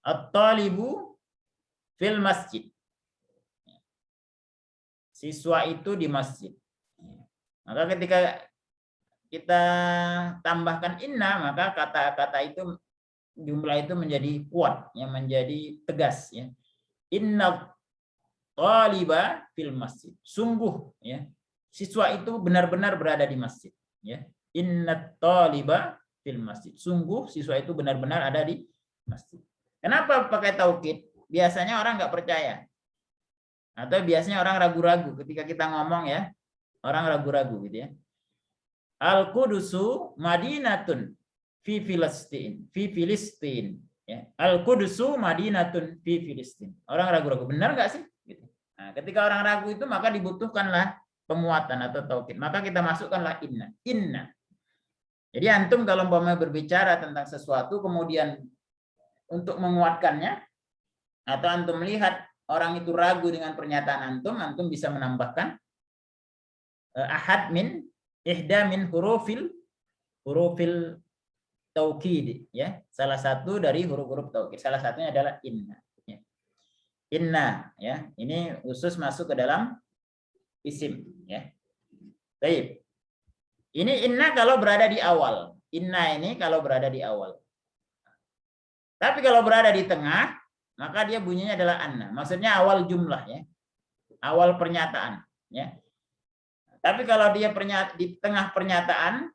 at-talibu fil masjid. Siswa itu di masjid. Maka ketika kita tambahkan inna, maka kata-kata itu jumlah itu menjadi kuat, yang menjadi tegas ya. Inna taliba fil masjid. Sungguh ya, siswa itu benar-benar berada di masjid ya. Inna taliba fil masjid. Sungguh siswa itu benar-benar ada di masjid. Kenapa pakai taukid? Biasanya orang nggak percaya. Atau biasanya orang ragu-ragu ketika kita ngomong ya. Orang ragu-ragu gitu ya. Al-Qudusu Madinatun fi Filistin. Fi Filistin. Ya. Al-Qudusu Madinatun fi Filistin. Orang ragu-ragu. Benar nggak sih? Gitu. Nah, ketika orang ragu itu maka dibutuhkanlah penguatan atau taukid. Maka kita masukkanlah inna. Inna. Jadi antum kalau umpamanya berbicara tentang sesuatu kemudian untuk menguatkannya atau antum melihat orang itu ragu dengan pernyataan antum bisa menambahkan ahad min ihda min hurufil taukid ya, salah satu dari huruf-huruf taukid, salah satunya adalah inna ya. Inna ya, ini khusus masuk ke dalam isim, ya. Baik. Ini inna kalau berada di awal. Inna ini kalau berada di awal. Tapi kalau berada di tengah, maka dia bunyinya adalah anna. Maksudnya awal jumlah, ya. Awal pernyataan, ya. Tapi kalau dia di tengah pernyataan,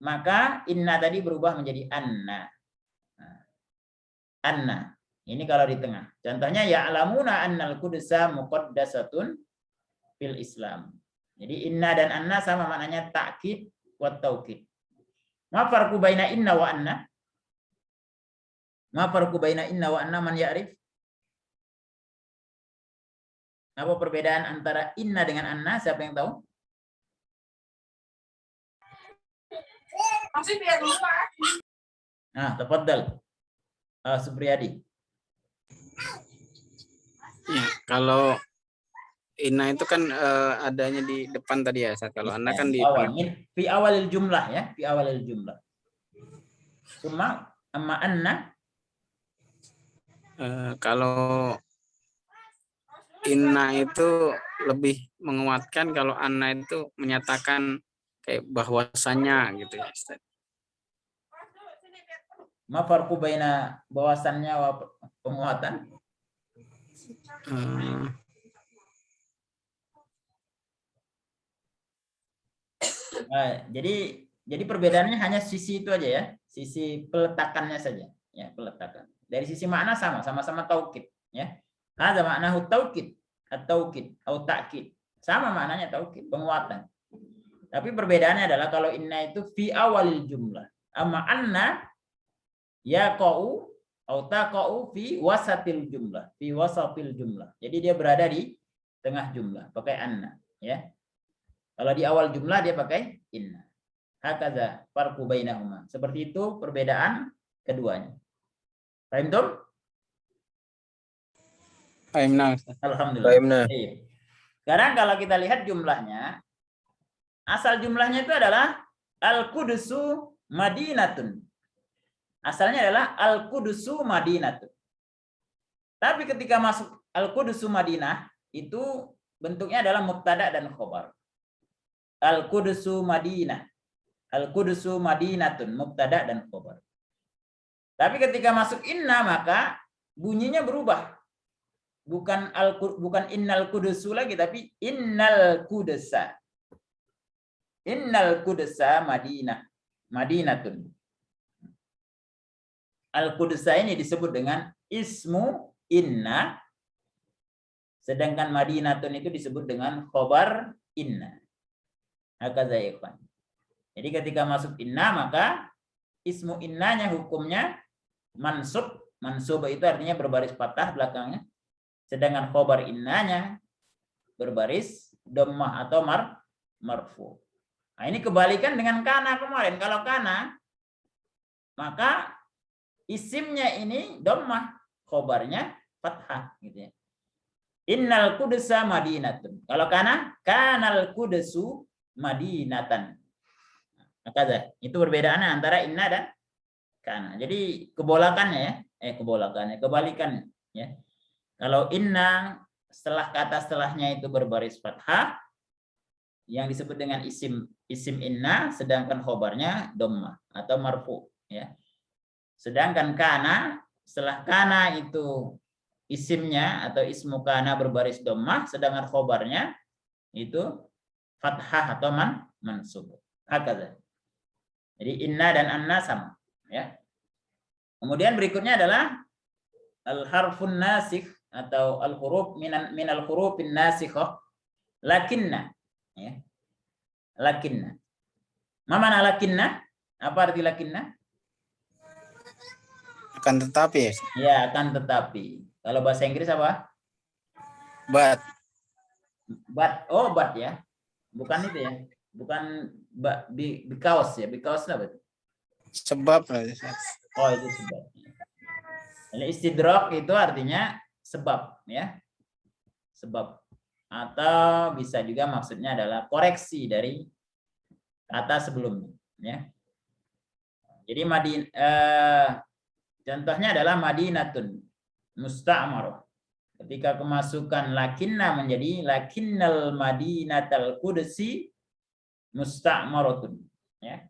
maka inna tadi berubah menjadi anna. Anna. Ini kalau di tengah. Contohnya ya'lamuna annal qudsa muqaddasatun fil Islam. Jadi inna dan anna sama maknanya ta'kid wa taukid. Ma farqu baina inna wa anna? Ma farqu baina inna wa anna man ya'rif? Apa perbedaan antara inna dengan anna? Siapa yang tahu? Nah, tafadhal. Supriyadi. Ya, kalau inna itu kan adanya di depan tadi ya, Ustaz. Kalau anna kan di awal. Fi awalil jumlah, ya, fi awalil jumlah. Cuma amma anna kalau inna itu lebih menguatkan, kalau anna itu menyatakan kayak bahwasannya gitu ya, Ustaz. ma farqu baina bahwasannya wa penguatan? Jadi perbedaannya hanya sisi itu aja, ya, sisi peletakannya saja, ya, peletakan. Dari sisi makna sama-sama taukid, ya. Ada makna taukid, at-taukid atau ta'kid. Sama maknanya taukid, penguatan. Tapi perbedaannya adalah kalau inna itu fi awalil jumlah, amma anna yaqa'u atau taqa'u fi wasatil jumlah, fi wasatil jumlah. Jadi dia berada di tengah jumlah, pakai anna, ya. Kalau di awal jumlah dia pakai inna. Hakaza farqu bainahuma. Seperti itu perbedaan keduanya. Paham tuh? Fahimna, Ustaz. Alhamdulillah. Fahimna. Sekarang kalau kita lihat jumlahnya, asal jumlahnya itu adalah Al-Qudusu Madinatun. Asalnya adalah Al-Qudusu Madinatun. Tapi ketika masuk Al-Qudusu Madinah, itu bentuknya adalah mubtada dan khobar. Al-Qudusu Madinah. Al-Qudusu Madinatun, mubtada dan khobar. Tapi ketika masuk inna, maka bunyinya berubah. Bukan innal qudusu lagi, tapi innal qudsa. Innal qudsa Madinatun. Al-Qudsa ini disebut dengan ismu inna, sedangkan Madinatun itu disebut dengan khobar inna. Hakaza. Jadi ketika masuk inna, maka ismu innanya hukumnya mansub. Mansub itu artinya berbaris patah belakangnya. Sedangkan khobar innanya berbaris dhammah atau marfu. Nah, ini kebalikan dengan kana kemarin. Kalau kana, maka isimnya ini dhammah, khobarnya fathah, gitu ya. Innal qudsa madinatun. Kalau kana, kanal qudsu madinatan. Maka itu perbedaannya antara inna dan kana. Jadi kebalikannya, ya. Kalau inna setelah kata setelahnya itu berbaris fathah, yang disebut dengan isim inna, sedangkan khobarnya dhammah atau marfu, ya. Sedangkan kana, setelah kana itu isimnya atau ismu kana berbaris dhammah, sedangkan khobarnya itu fathah atau mansub. Hakaza. Jadi inna dan anna sama, ya. Kemudian berikutnya adalah al-harfun nasikh atau al-huruf minal hurufin nasikhah, lakinna, ya. Lakinna. Ma mana lakinna? Apa arti lakinna? Akan tetapi. Ya, akan tetapi. Kalau bahasa Inggris apa? But. Oh, but, ya. Bukan itu, ya. Bukan because, ya. Because apa itu? Sebab. Oh, itu sebab. Jadi istidrak itu artinya sebab, ya. Sebab. Atau bisa juga maksudnya adalah koreksi dari kata sebelumnya, ya. Jadi contohnya adalah Madinatun musta'marah. Ketika kemasukan lakinna menjadi lakinnal madinatal qudsi musta'maratun, ya.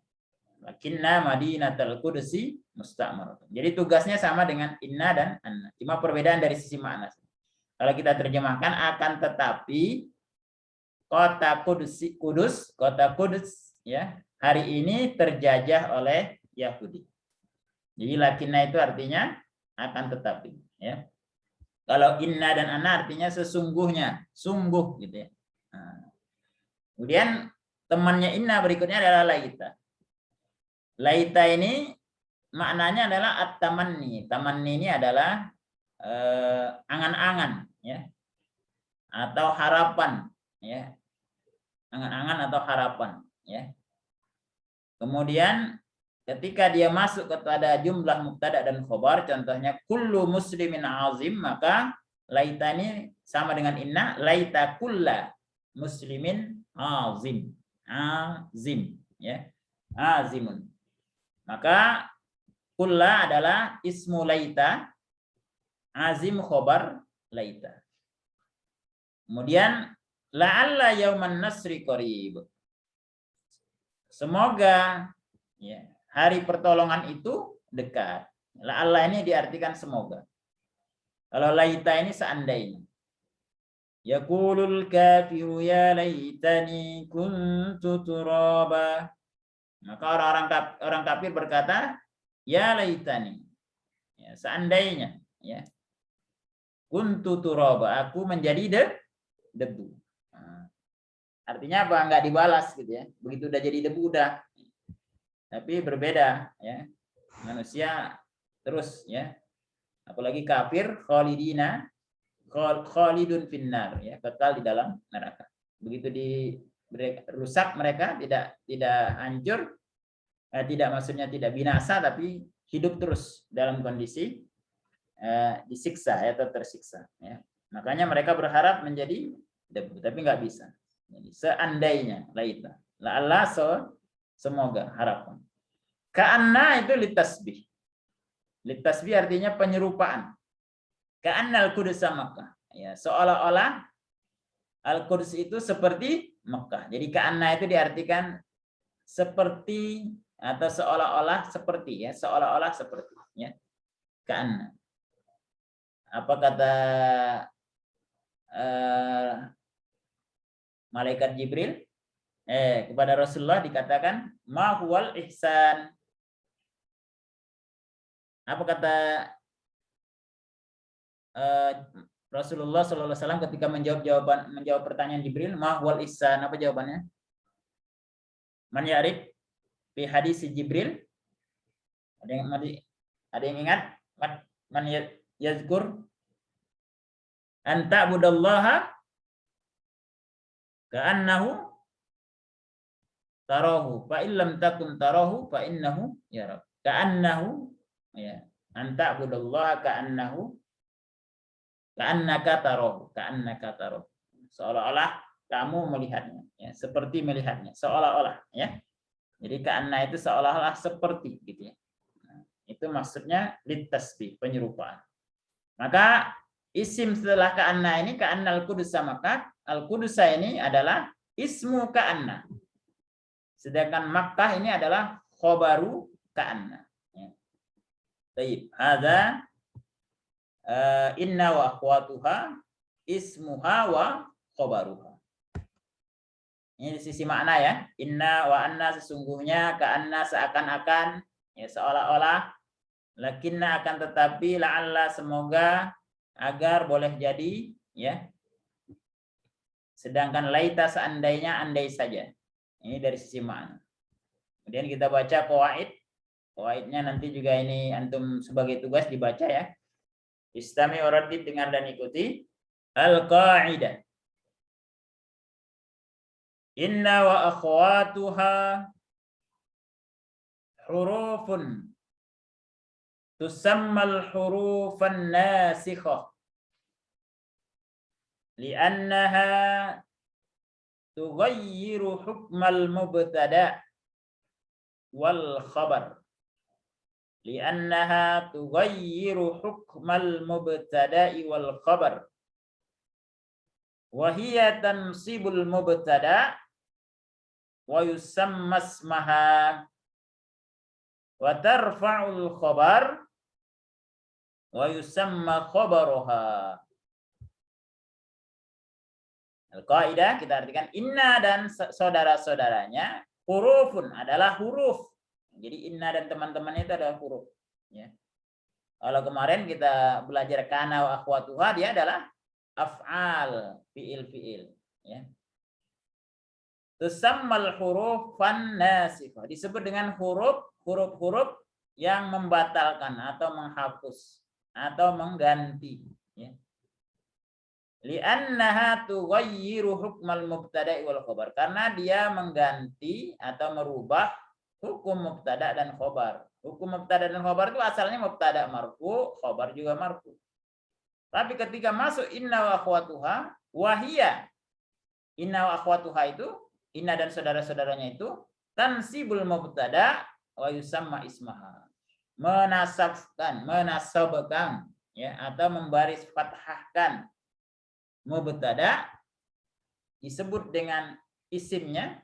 Lakinna madinatal qudsi musta'maratun. Jadi tugasnya sama dengan inna dan anna, cuma perbedaan dari sisi makna. Kalau kita terjemahkan akan tetapi kota Kudus, kota Kudus, ya, hari ini terjajah oleh Yahudi. Jadi lakinna itu artinya akan tetapi, ya. Kalau inna dan anna artinya sesungguhnya, sungguh gitu ya. Nah, kemudian temannya inna berikutnya adalah laita. Laita ini maknanya adalah at-tamanni. Tamanni ini adalah angan-angan, ya. Atau harapan, ya. Angan-angan atau harapan, ya. Kemudian ketika dia masuk kepada jumlah mubtada dan khobar, contohnya kullu muslimin azim, maka laita ini sama dengan inna, laita kulla muslimin azim. Azim, ya. Azimun. Maka kulla adalah ismu laita, azim khobar laita. Kemudian la'alla yauman nasri qarib. Semoga, ya, hari pertolongan itu dekat. La'alla ini diartikan semoga. Kalau laita ini seandainya. Yaqulul kafiru ya laitani kuntu turaba. Maka orang kafir berkata, ya laitani. Ya, seandainya, ya. Kuntu turaba, aku menjadi debu. Artinya apa? Enggak dibalas gitu ya. Begitu udah jadi debu udah. Tapi berbeda, ya. Manusia terus, ya. Apalagi kafir khalidun finnar, ya, kekal di dalam neraka. Begitu rusak mereka tidak hancur, tidak, maksudnya tidak binasa, tapi hidup terus dalam kondisi disiksa, ya, atau tersiksa, ya. Makanya mereka berharap menjadi debu, tapi nggak bisa. Jadi seandainya laita, la'alla, semoga, harapan. Ka'anna itu litasbih. Litasbih artinya penyerupaan. Ka'annal Qudus Makkah. Ya, seolah-olah Al-Quds itu seperti Mekah. Jadi ka'anna itu diartikan seperti atau seolah-olah seperti, ya, seolah-olah seperti, ya. Ka'anna. Apa kata malaikat Jibril kepada Rasulullah, dikatakan ma huwal ihsan. Apa kata Rasulullah SAW ketika menjawab pertanyaan Jibril, ma huwal ihsan, apa jawabannya? Man yarif fi hadis Jibril? Ada yang ingat? Man yazkur anta budallaha ka'annahu tarahu fa illam takun tarahu fa innahu yarak. Ka'annahu, ya, anta budallaha ka'annaka tarahu, ka'annaka tarahu. Seolah-olah kamu melihatnya, ya, seperti melihatnya, seolah-olah, ya. Jadi ka'anna itu seolah-olah seperti gitu, ya. Nah, itu maksudnya litasbih, penyerupaan. Maka isim setelah ka'anna ini ka'annal Qudusa, maka Al-Qudusa ini adalah ismu ka'anna. Sedangkan Makkah ini adalah khobaru ka'anna. Ya. Baik, hadza inna wa akhwatuha ismuha wa khobaruha. Ini di sisi makna, ya. Inna wa anna sesungguhnya, ka'anna seakan-akan, ya, seolah-olah, lakinna akan tetapi, la'alla semoga, agar, boleh jadi, ya. Sedangkan laita seandainya, andai saja. Ini dari sisi makna. Kemudian kita baca qawaid. Qawaidnya nanti juga ini antum sebagai tugas dibaca, ya. Istami uradid, dengar dan ikuti. Al-qaidah. Inna wa akhwatuha hurufun tusammal hurufan nasikhah li'annaha tughayyiru hukmal mubtada wal khabar. Li'annaha tughayyiru hukmal mubtada'i wal khabar. wa hiya tansibul mubtada wa yusamma ismaha wa tarfa'ul khabar wa yusamma khabaruha. Al-qaidah kita artikan inna dan saudara-saudaranya hurufun adalah huruf. Jadi inna dan teman-temannya itu adalah huruf, ya. Kalau kemarin kita belajar kana wa akhwatuha, dia adalah af'al, fi'il, ya. Tusammal hurufan nasikhah, disebut dengan huruf-huruf yang membatalkan atau menghapus atau mengganti, ya. Li'annaha tughayyiru hukmal mubtada'i wal khabar, karena dia mengganti atau merubah hukum mubtada dan khobar. Hukum mubtada dan khobar itu asalnya mubtada marfu, khobar juga marfu. Tapi ketika masuk inna wa akhwatuha, wahia, inna wa akhwatuha itu, inna dan saudara-saudaranya itu, tansibul mubtada wa yusamma ismaha, menasabkan, ya, atau membaris fathahkan mubtada, disebut dengan isimnya,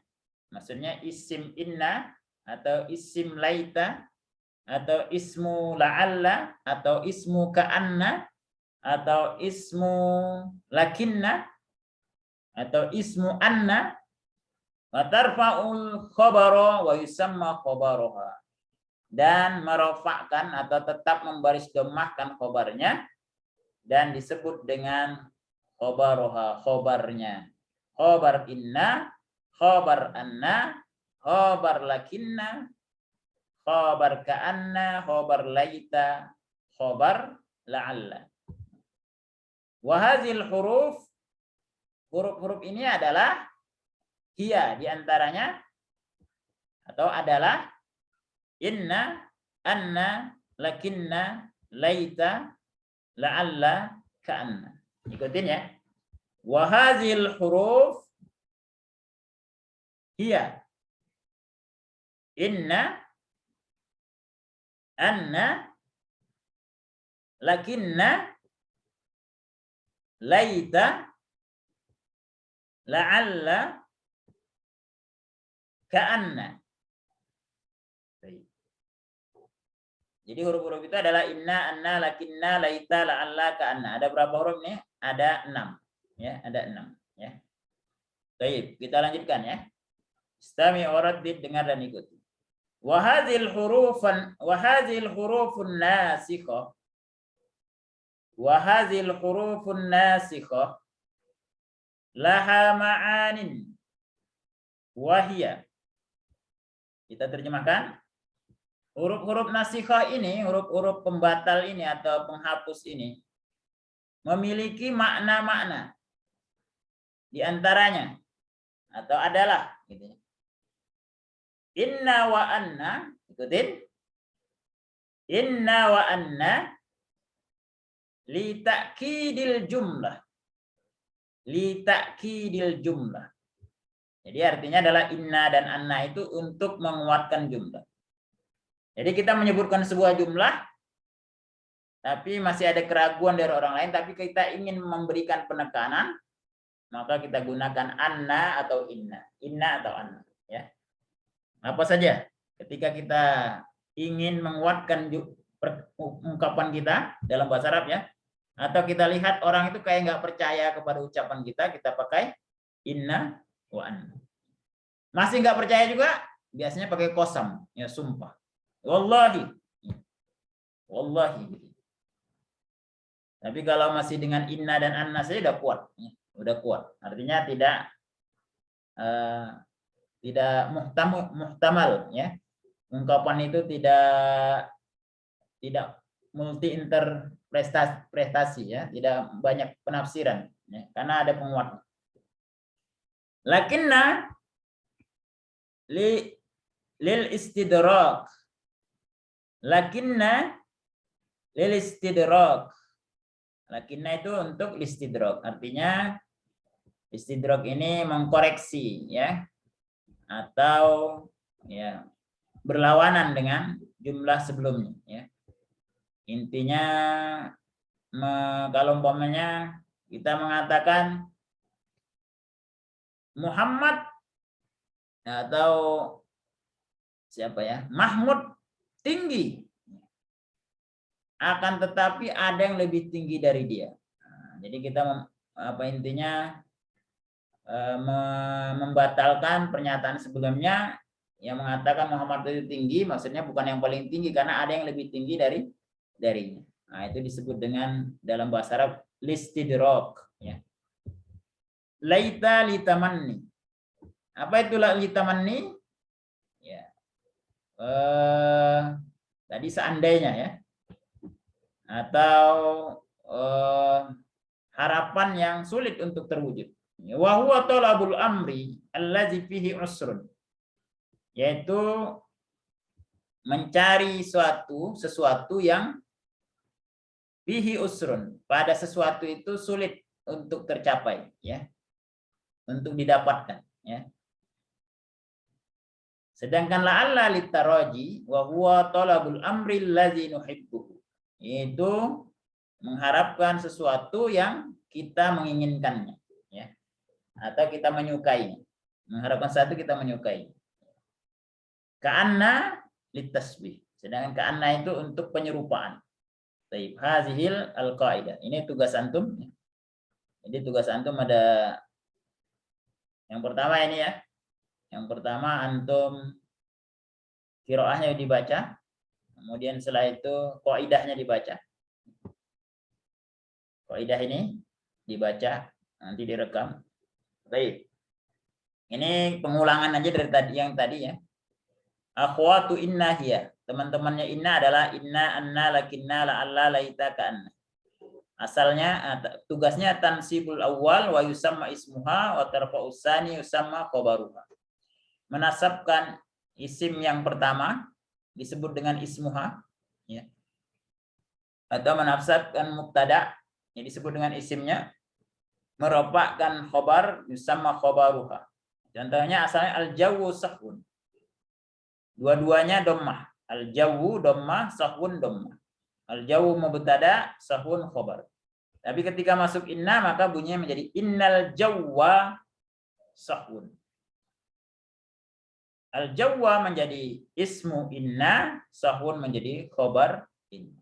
maksudnya isim inna atau isim laita atau ismu la'alla atau ismu ka'anna atau ismu lakinna atau ismu anna, wa tarfa'ul khabara wa yusamma khabaruha, dan merofakkan atau tetap membaris domahkan khobarnya dan disebut dengan khobaruha, khobarnya. Khobar inna, khobar anna, khobar lakinna, khobar ka'anna, khobar laita, khobar la'alla. Wahazil huruf ini adalah hiya, diantaranya atau adalah inna, anna, lakinna, laita, la'alla, ka'anna. Ikutin ya. Wahazil huruf hiya inna, anna, lakinna, laita, la'alla, ka'anna. Jadi huruf-huruf itu adalah inna, anna, lakinna, laita, la'alla, ka'anna. Ada berapa huruf nih? Ada 6. Ya, ada 6. Ya. Baik, kita lanjutkan ya. Istami' wa raddid, dengar dan ikuti. Wa hadzil hurufun nasikhah. Wa hadzil hurufun nasikhah laha ma'anin wa hiya. Kita terjemahkan. Huruf-huruf nasikhah ini, huruf-huruf pembatal ini atau penghapus ini memiliki makna-makna. Di antaranya atau adalah gitu. Inna wa anna, ikutin. Inna wa anna li ta'kidil jumlah. Li ta'kidil jumlah. Jadi artinya adalah inna dan anna itu untuk menguatkan jumlah. Jadi kita menyebutkan sebuah jumlah, tapi masih ada keraguan dari orang lain, tapi kita ingin memberikan penekanan, maka kita gunakan anna atau inna atau anna. Ya. Apa saja ketika kita ingin menguatkan ungkapan kita dalam bahasa Arab ya, atau kita lihat orang itu kayak nggak percaya kepada ucapan kita, kita pakai inna wa anna. Masih nggak percaya juga, biasanya pakai qasam, ya sumpah. Wallahi. Wallahi. Tapi kalau masih dengan inna dan anna saja udah kuat, ya. Udah kuat. Artinya tidak muhtamal, ya. Ungkapan itu tidak multi interpretasi, ya, tidak banyak penafsiran, ya, karena ada penguat. Lakinna lil istidrak. Lakinna lil istidrak. Lakinna itu untuk istidrak. Artinya istidrak ini mengkoreksi, ya, atau ya berlawanan dengan jumlah sebelumnya, ya. Intinya kalau umpamanya kita mengatakan Muhammad atau siapa ya, Mahmud tinggi, akan tetapi ada yang lebih tinggi dari dia. Nah, jadi kita intinya membatalkan pernyataan sebelumnya yang mengatakan Muhammad itu tinggi, maksudnya bukan yang paling tinggi karena ada yang lebih tinggi darinya. Nah, itu disebut dengan dalam bahasa Arab listidrok, ya. Laita litamanni. Apa itu litamanni? Ya. Tadi seandainya, ya. Atau harapan yang sulit untuk terwujud. Wa huwa talabul amri allazi fihi usrun. Yaitu mencari sesuatu yang fihi usrun, pada sesuatu itu sulit untuk tercapai, ya, untuk didapatkan, ya. Sedangkan la'alla litaraji wa huwa talabul amri allazi nuhibbuhu, yaitu mengharapkan sesuatu yang kita menginginkannya, ya, atau kita menyukainya. Mengharapkan sesuatu kita menyukai. Ka'anna litasbih, sedangkan ka'anna itu untuk penyerupaan. Baik, hazihil al-qaidah. Ini tugas antum. Jadi tugas antum ada yang pertama ini, ya. Yang pertama antum qiraahnya dibaca. Kemudian setelah itu qaidahnya dibaca. Qaidah ini dibaca, nanti direkam. Baik. Ini pengulangan aja dari tadi yang tadi, ya. Akhwatu inna hiya. Teman-temannya inna adalah inna, anna, lakinna, la'alla, laita, ka'anna. Asalnya tugasnya tansibul awal wa yusamma ismuha wa tarfa'u tsani yusamma khabaruha. Menasabkan isim yang pertama disebut dengan ismuha, ya. Atau menasabkan mubtada yang disebut dengan isimnya, merofakkan khabar yusamma khabaruha. Contohnya asalnya al-jawu sahun. Dua-duanya dhammah. Al-jawu dhammah, sahun dhammah. Al-jawu mubtada, sahun khabar. Tapi ketika masuk inna maka bunyinya menjadi innal jawwa sahun. Al-jawwa menjadi ismu inna, sahun menjadi khabar inna.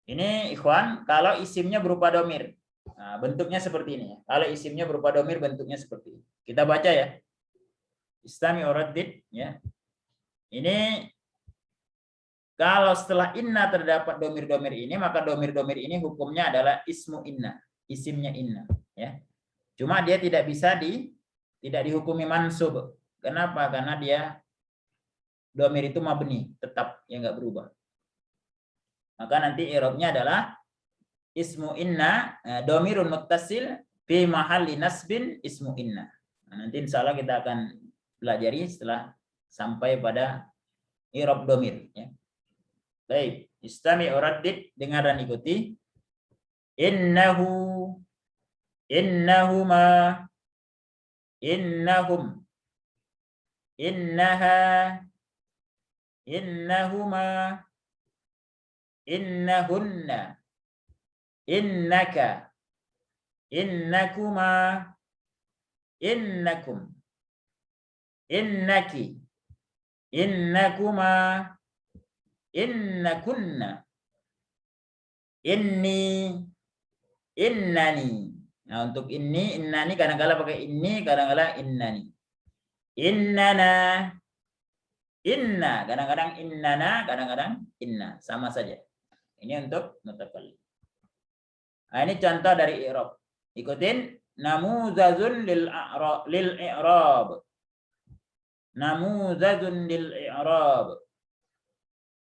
Ini ikhwan kalau isimnya berupa domir. Nah, bentuknya seperti ini, ya. Kalau isimnya berupa domir bentuknya seperti ini. Kita baca, ya. Istami uraddid, ya. Ini kalau setelah inna terdapat domir-domir ini, maka domir-domir ini hukumnya adalah ismu inna, isimnya inna, ya. Cuma dia tidak dihukumi mansub. Kenapa? Karena dia domir itu mabni, tetap, yang enggak berubah. Maka nanti i'rabnya adalah ismu inna domirun muttasil fi mahalli nasbin ismu inna. Nah, nanti insyaallah kita akan pelajari setelah sampai pada i'rab domir, ya. Baik, istami uraddid, dengar dan ikuti. Innahu, innahuma, innahum, innaha, innahuma, innahunna, innaka, innakuma, innakum, innaki, innakuma, innakunna, inni, innani. Nah, untuk ini, innani kadang-kala pakai ini, kadang-kala innani. Innana, inna, kadang-kadang innana, kadang-kadang inna, sama saja. Ini untuk mutakallim. Nah, ini contoh dari i'rab. Ikutin namuzazun lil i'rab. Namuzazun lil i'rab.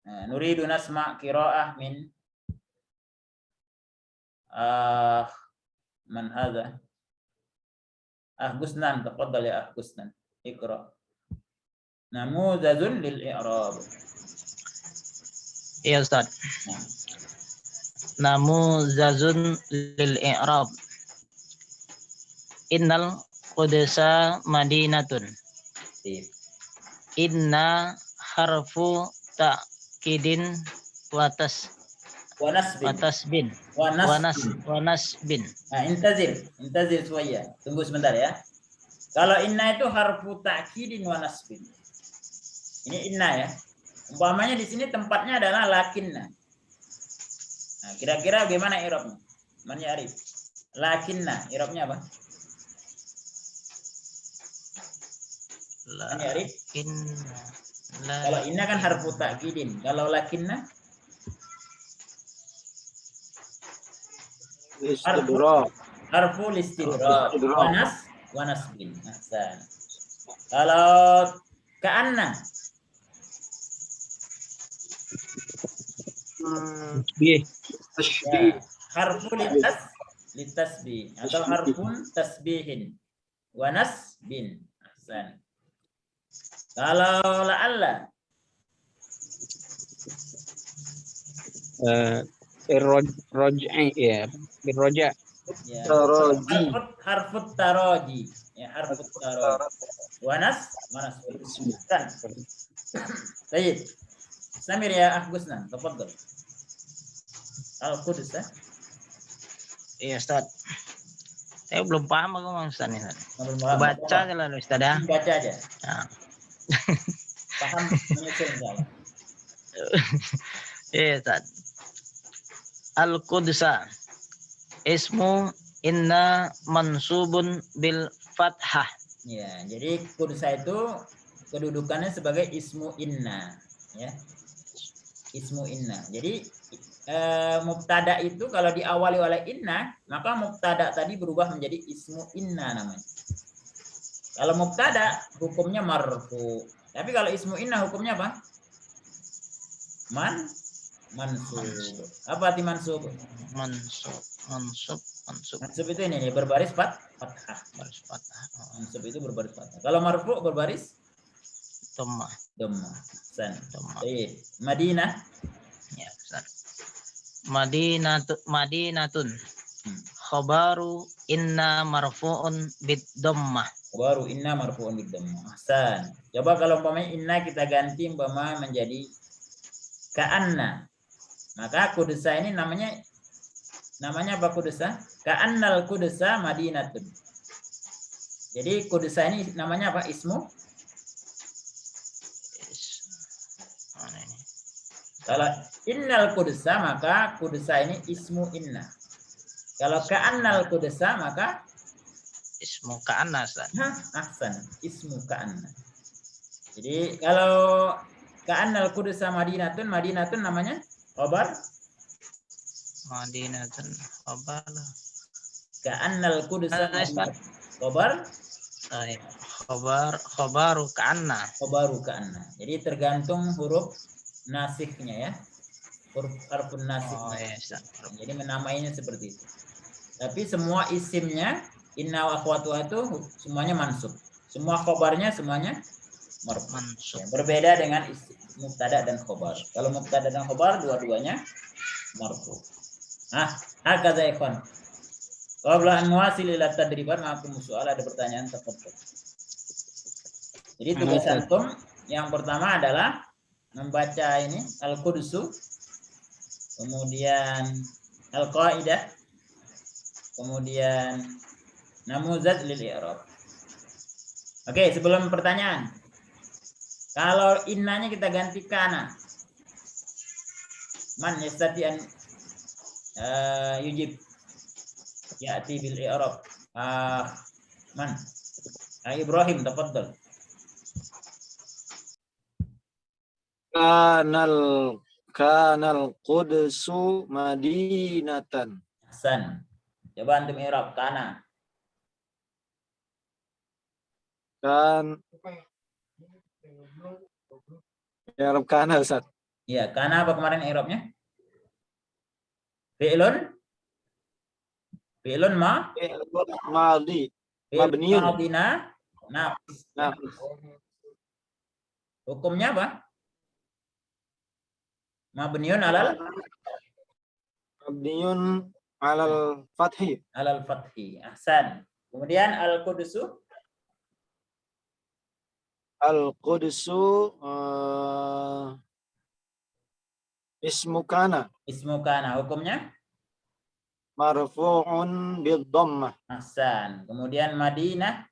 Nuridu nasma' qiraah min man hadha? Gusnan, tafadhal ya Gusnan. Iqra. Namuzazun lil i'rab. Iya Ustaz. Namuzazun lil i'rab. Innal qudsa madinatun. Inna harfu ta'kidin watas wa nasbin. Watasbin. Wa Wanas nasbin. wanasbin. Nah, intazir suaya. Tunggu sebentar ya. Kalau inna itu harfu ta'kidin wa nasbin. Ini inna ya. Umpamanya di sini tempatnya adalah lakinna. Nah, kira-kira bagaimana i'rabnya? Man ya'rif. Lakinna, i'rabnya apa? Man ya'rif. Kalau inna kan harfu ta'kidin. Kalau lakinna Istidrak. harfu listidrak. Wa nasbin. Ahsan. Kalau ka'anna Tasbih. ya, harfu litasbih atau harfun tasbihin wa nasbin. Ahsan. Kalau la'alla Roj'i ya, birroja. ya, Taraji. harfut taroji ya, harfut taroji wa nasbin. Ahsan. Baik. Samir ya Ahgusnan, tafadhal. Al-Qudus ya. Iya Ustaz. Saya belum paham aku Bang Ustaz nih. Belum paham. Baca aja lah Ustaz ya. Baca aja. Nah. Paham menyusun insyaallah. Iya Ustaz. Al-Qudsa ismu inna mansubun bil fathah. Ya, jadi Qudsa itu kedudukannya sebagai ismu inna ya. Ismu inna. Jadi mubtada itu kalau diawali oleh inna, maka mubtada tadi berubah menjadi ismu inna namanya. Kalau mubtada hukumnya marfu. Tapi kalau ismu inna hukumnya apa? Mansub. Apa arti mansub? Mansub. Mansub itu ini nih, berbaris fathah. Baris fathah. Mansub itu berbaris fathah. Kalau marfu berbaris Dhammah. dhammah. San. Dhammah. Baik. Madinah. Ya Ustaz. Madinatun. Khabaru inna marfu'un bid dhammah. Baru inna marfu'un bid dhammah. Ahsan. Coba kalau umpamanya inna kita ganti umpama menjadi ka'anna. Maka Qudsa ini namanya apa Qudsa? Ka'annal Qudsa Madinatun. Jadi Qudsa ini namanya apa? Ismu? Mana ini? Kalau innal Qudsa maka Qudsa ini ismu inna. Kalau ka'annal Qudsa maka Ismu ka'anna Ustaz. ahsan, ismu ka'anna. Jadi kalau ka'annal Qudsa Madinatun namanya khabar Madinatun khabar. ka'annal Qudsa Madinatun. Khabar Khabaru ka'anna. khabaru ka'anna. Jadi tergantung huruf nasiknya ya. Huruf harfun nasik. Oh iya Ustaz. Jadi menamainya seperti itu. Tapi semua isimnya inna wa akhwatuha itu semuanya mansub. Semua khabarnya semuanya marfu. Mansub. Ya, berbeda dengan mubtada dan khobar. Kalau mubtada dan khobar dua-duanya marfu. Hakadha ikhwan. Qabla an nuwasil ila tadriban ma'akum soal ada pertanyaan tertentu. Jadi tugas antum yang pertama adalah membaca ini al-Qudsu, kemudian al-Qaidah, kemudian namuzad lil i'rab. Oke, sebelum pertanyaan. Kalau innanya kita ganti kana. Man yastati an yujib ya'ti bil i'rab. Man? Ibrahim, tafadhal. Kanal Qudsu Madinatan. Hasan. Coba antum i'rab kana. Kan i'rab kana Ustaz. Iya, kana apa kemarin i'rabnya? Fi'lun Madi. Mabniun. Madina. Nah, hukumnya apa? Mabniun alal fathi. alal fathi. Ahsan. Kemudian al-Qudsu Al-Qudsu ismu kana. Ismu kana hukumnya marfu'un bil dhammah. ahsan. Kemudian Madinah,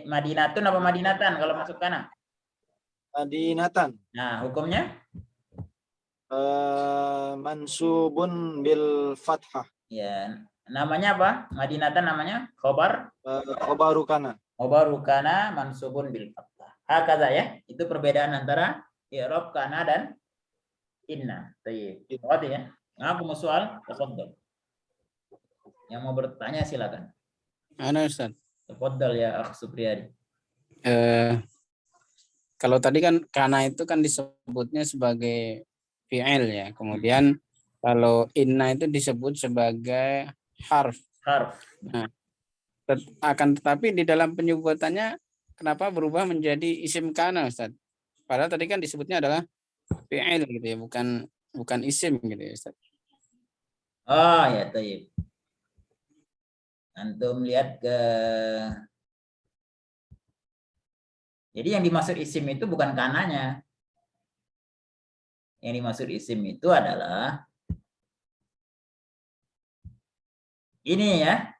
Madinatun apa Madinatan kalau masuk kana? Madinatan Nah, hukumnya mansubun bil fathah. ya. Namanya apa? Madinatan namanya khobar Khabaru kana. khobaru kana mansubun bil fathah. Hakaza ya. Itu perbedaan antara i'rab kana dan inna. Baik. Berarti ya. Aku mau soal, tafadhol. Yang mau bertanya silakan. Ana Ustaz. Tafadhol ya Akh Supriyadi. Kalau tadi kan kana itu kan disebutnya sebagai fi'il ya. Kemudian kalau inna itu disebut sebagai harf. Harf. Akan tetapi di dalam penyebutannya kenapa berubah menjadi isim kana Ustaz? Padahal tadi kan disebutnya adalah fi'il gitu ya, bukan isim gitu ya Ustaz. Oh ya, tayyib. Antum lihat ke jadi yang dimaksud isim itu bukan kananya. Yang dimaksud isim itu adalah ini ya.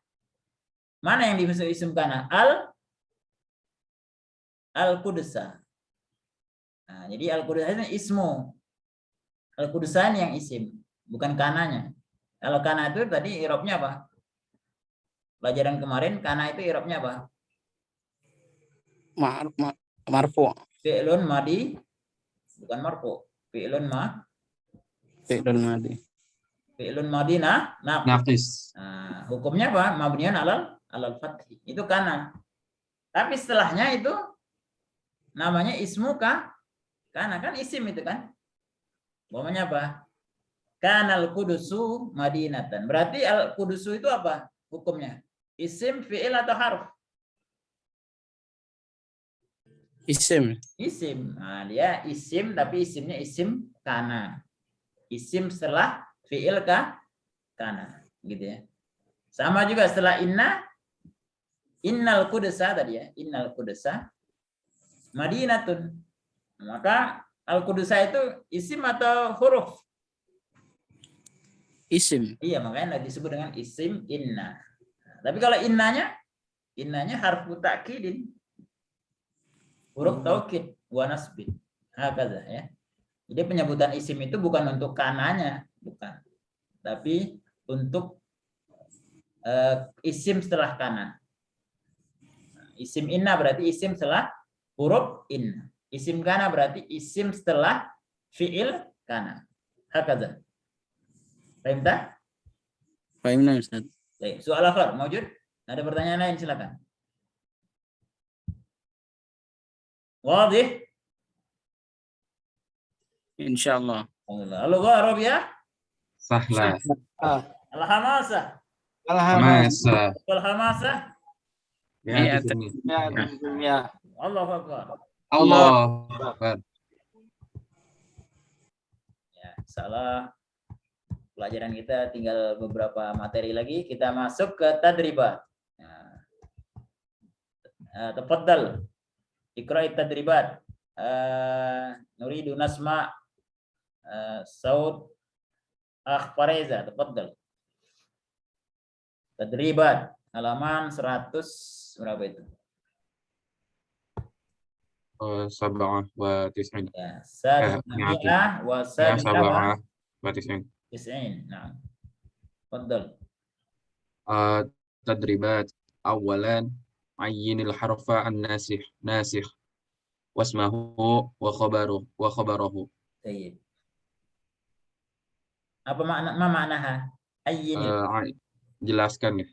Mana yang dimaksud isim kana? Al-Qudsa. Nah, jadi Al-Qudsa itu ismu. Al-Qudsan yang isim, bukan kananya. Kalau kana itu tadi i'rabnya apa? Pelajaran kemarin kana itu i'rabnya apa? Marfu. Fi'lun madi bukan marfu. Fi'lun Fi'lun madi. fi'lun madi naqis. Naqis. Nah, hukumnya apa? Mabniun alal fathi. Itu kana. Tapi setelahnya itu namanya ismu kana kan isim itu kan. Umpamanya apa? Kanal kudusu madinatan. Berarti al kudusu itu apa hukumnya? Isim, fi'il atau harf? Isim. Isim. Nah, dia isim tapi isimnya isim kana. Isim setelah fi'il kana, gitu ya. Sama juga setelah innal qudsa tadi ya, innal qudsa madinatun. Maka al qudsa itu isim atau huruf? Isim. Iya, makanya disebut dengan isim inna. Tapi kalau innanya harfu ta'kidin. Huruf taukid wa nasbin. Hakaza ya. Jadi penyebutan isim itu bukan untuk kananya, bukan. Tapi untuk isim setelah kana. Isim inna berarti isim setelah huruf inna. Isim kana berarti isim setelah fi'il kana. Hakaza. Paham tak? Fahimna Ustaz. Baik, soal akhir mawjud? Ada pertanyaan lain silakan. Wadih? Insyaallah. Al-gharab ya? Sahla. Al-hamasah. Masa. Al-hamasah. Ya, di sini. Ya. Allahu akbar. Allah Akbar. Ya, salah. Pelajaran kita tinggal beberapa materi lagi. Kita masuk ke tadribat. Tafadhal. Iqra'i tadribat. Nuridu nasma saud Akh Fareza. Tafadhal. Tadribat halaman 100 berapa itu? Sab'ah wa tis'in. Ya, sabi'ah wa Ya, sabi'ah sab'ah wa tis'in. tis'in. Nah. Tafadhal. Tadribat. Awalan ayyinil harfa an-nasikh. Nasikh. Wasmahu wa khabarahu. Baik. Apa maknaha? Ayyin. Jelaskan ya.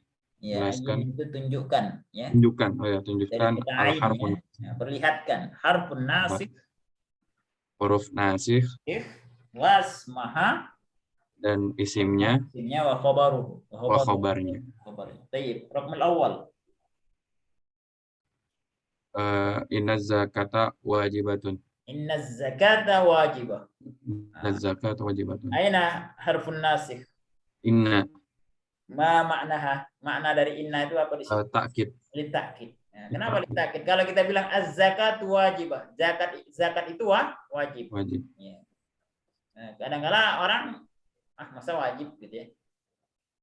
Ya, Jelaskan. ayyin itu tunjukkan ya. Tunjukkan. Oh ya, tunjukkan Dari kata al ain harfun. ya. Perlihatkan harfun nasik Huruf nasikh wasmaha dan isimnya wa khabaruhu. wa khabarnya. Baik, raqmul awal. Inna zakata wajibatun. Inna zakata wajibah. Inna zakata wajibatun. Aina harfun nasik? Inna Ma maknaha? Makna dari inna itu apa di sini? takkid. Litakid. Ya, kenapa litakid? Kalau kita bilang az-zakat wajibah. Zakat itu wajib. Wajib. Ya. Nah, kadang-kadang orang masa wajib gitu ya.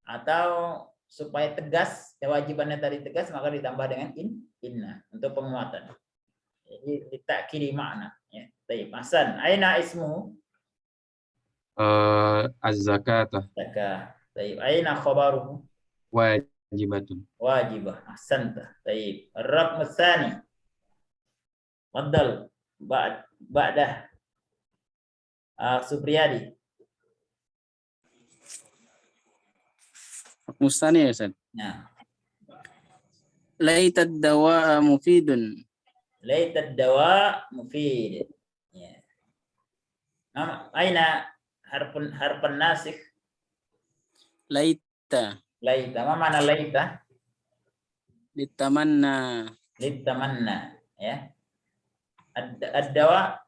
Atau supaya tegas, kewajibannya tadi tegas, maka ditambah dengan inna untuk penguatan. Jadi tak kiri makna. Ya. Taib. Hasan, aina ismu? Az-zakata Zakah. Taib. Aina khabaruhu? wajibatun. Wajibah. Ahsanta. Taib. Ar-raqm tsani. Faddal. Ba'dah. Supriyadi. Mustani ya Ustaz. Nah, Laitad dawa mufidun. laitad dawa mufid. Ya. Aina harfun nasikh? Laita. Laita. Ma mana laita? Litamanna. Litamanna. Ya. Ad-dawa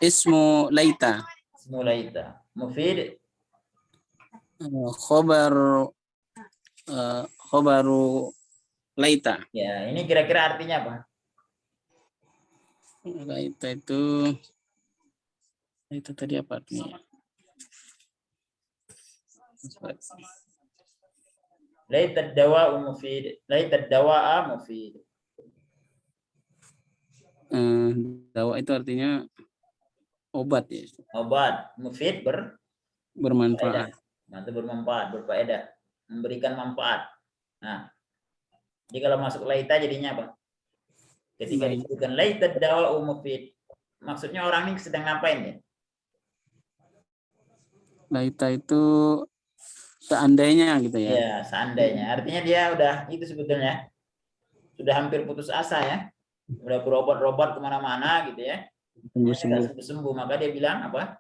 Ismu laita. ismu laita. Mufid Khobaru laita. ya, ini kira-kira artinya apa? Laita itu tadi apa artinya? Laitad dawa mufid. Laitad dawa mufid. Dawa itu artinya obat ya, Obat. Mufid bermanfaat. Nanti bermanfaat, berfaedah, memberikan manfaat. Nah, jadi kalau masuk laita jadinya apa? Ketika disebutkan laitad dawa mufid, maksudnya orang ini sedang ngapain ya? Laita itu seandainya gitu ya. Ya, seandainya. Artinya dia udah itu sebetulnya sudah hampir putus asa ya. Udah berobat-obat kemana-mana gitu ya. Sembuh-sembuh. Maka dia bilang apa?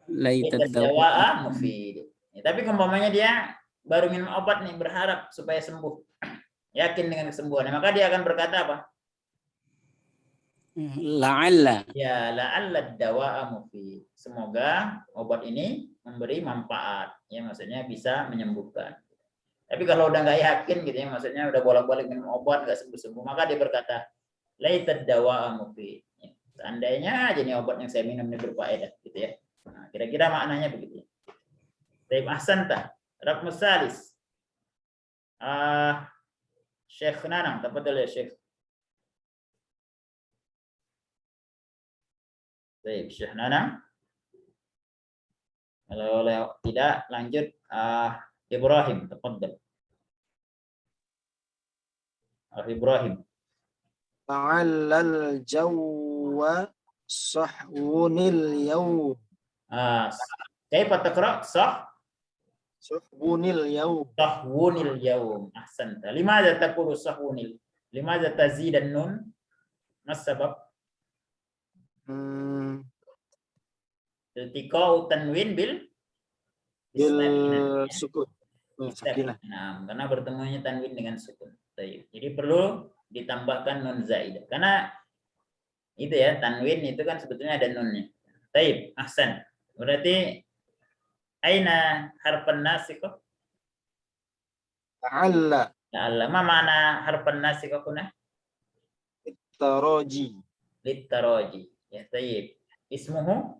Laitad dawa dawa. mufid. Ya, tapi umpamanya dia baru minum obat nih, berharap supaya sembuh, yakin dengan kesembuhannya, maka dia akan berkata apa? La'alla. Ya, la'alla dawa mufid. Semoga obat ini memberi manfaat. Ya, maksudnya bisa menyembuhkan. Tapi kalau udah nggak yakin gitu ya, maksudnya udah bolak-balik minum obat nggak sembuh-sembuh, maka dia berkata laitad dawa mufid. Ya, seandainya aja nih obat yang saya minum ini berfaedah gitu ya. Nah, kira-kira maknanya begitu. Taib ahsanta. Raqm salis. Syekh Nanang, tafadhal ya Syekh. Taib, Syekh Nanang. Kalau tidak lanjut Ibrahim, tafadhal. Ibrahim. Ta'allal jawwa sahwunil yawm. Kaifa taqra? Sahwunil yawm. Sahwunil yawm. Ahsanta. Limadha taqulu sahwunil? Limadha tazid an-nun? Mas sabab? Iltiqa'u tanwin bil sukun. Sakinah. Nah, karena bertemunya tanwin dengan sukun. Jadi perlu ditambahkan nun zaidah. Karena itu ya, tanwin itu kan sebetulnya ada nunnya. Taib, ahsan. Berarti aina harfan nasikh? Ta'alla. Ta'alla. Ma mana harfan nasikh kuna? Taraji. Littaraji. Ya, taib. Ismuhu?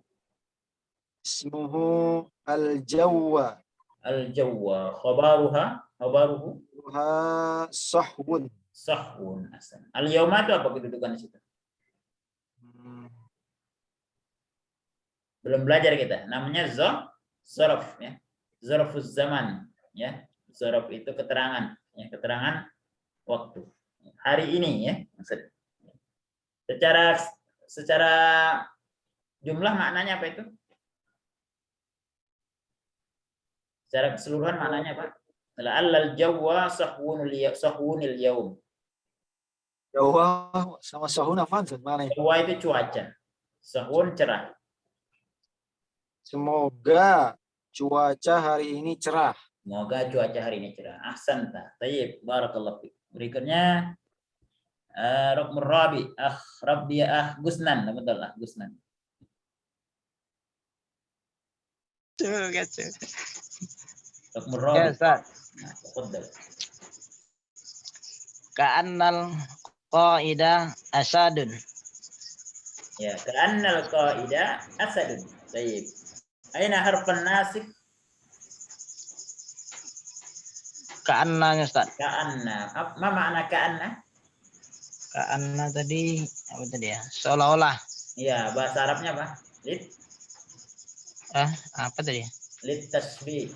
Ismuhu al-jawwa. Al-jawwa. Khabaruhu? Sahwun. Sahwun. Ahsan. Al-yawma itu apa kedudukan di situ? Belum belajar kita. Namanya zarf ya. Zarfuz zaman ya. Zarf itu keterangan, ya, keterangan waktu. Hari ini ya. Secara jumlah maknanya apa itu? Secara keseluruhan maknanya apa? La'allal jawwa sahwunil yaum. Jawwa sama sahun apa mana? Jawwa itu cuaca. Sahwun cerah. Semoga cuaca hari ini cerah. Semoga cuaca hari ini cerah. Ahsanta. Tayyib. Barakallahu fiik. Berikutnya Raqmur Rabi. Rabbi Gusnan. Betul, Gusnan. Raqmur Rabi. Ya, Ustaz. Tafadhal. Ka'annal qaida asadun. Ya, ka'annal qaida asadun. Baik. Aina harfun nasikh? Ka'annanya Ustaz. Ka'anna. Ma makna ka'anna? Ka'anna tadi apa tadi ya? Seolah-olah. Iya, bahasa Arabnya apa? Apa tadi ya? Lit tasbih.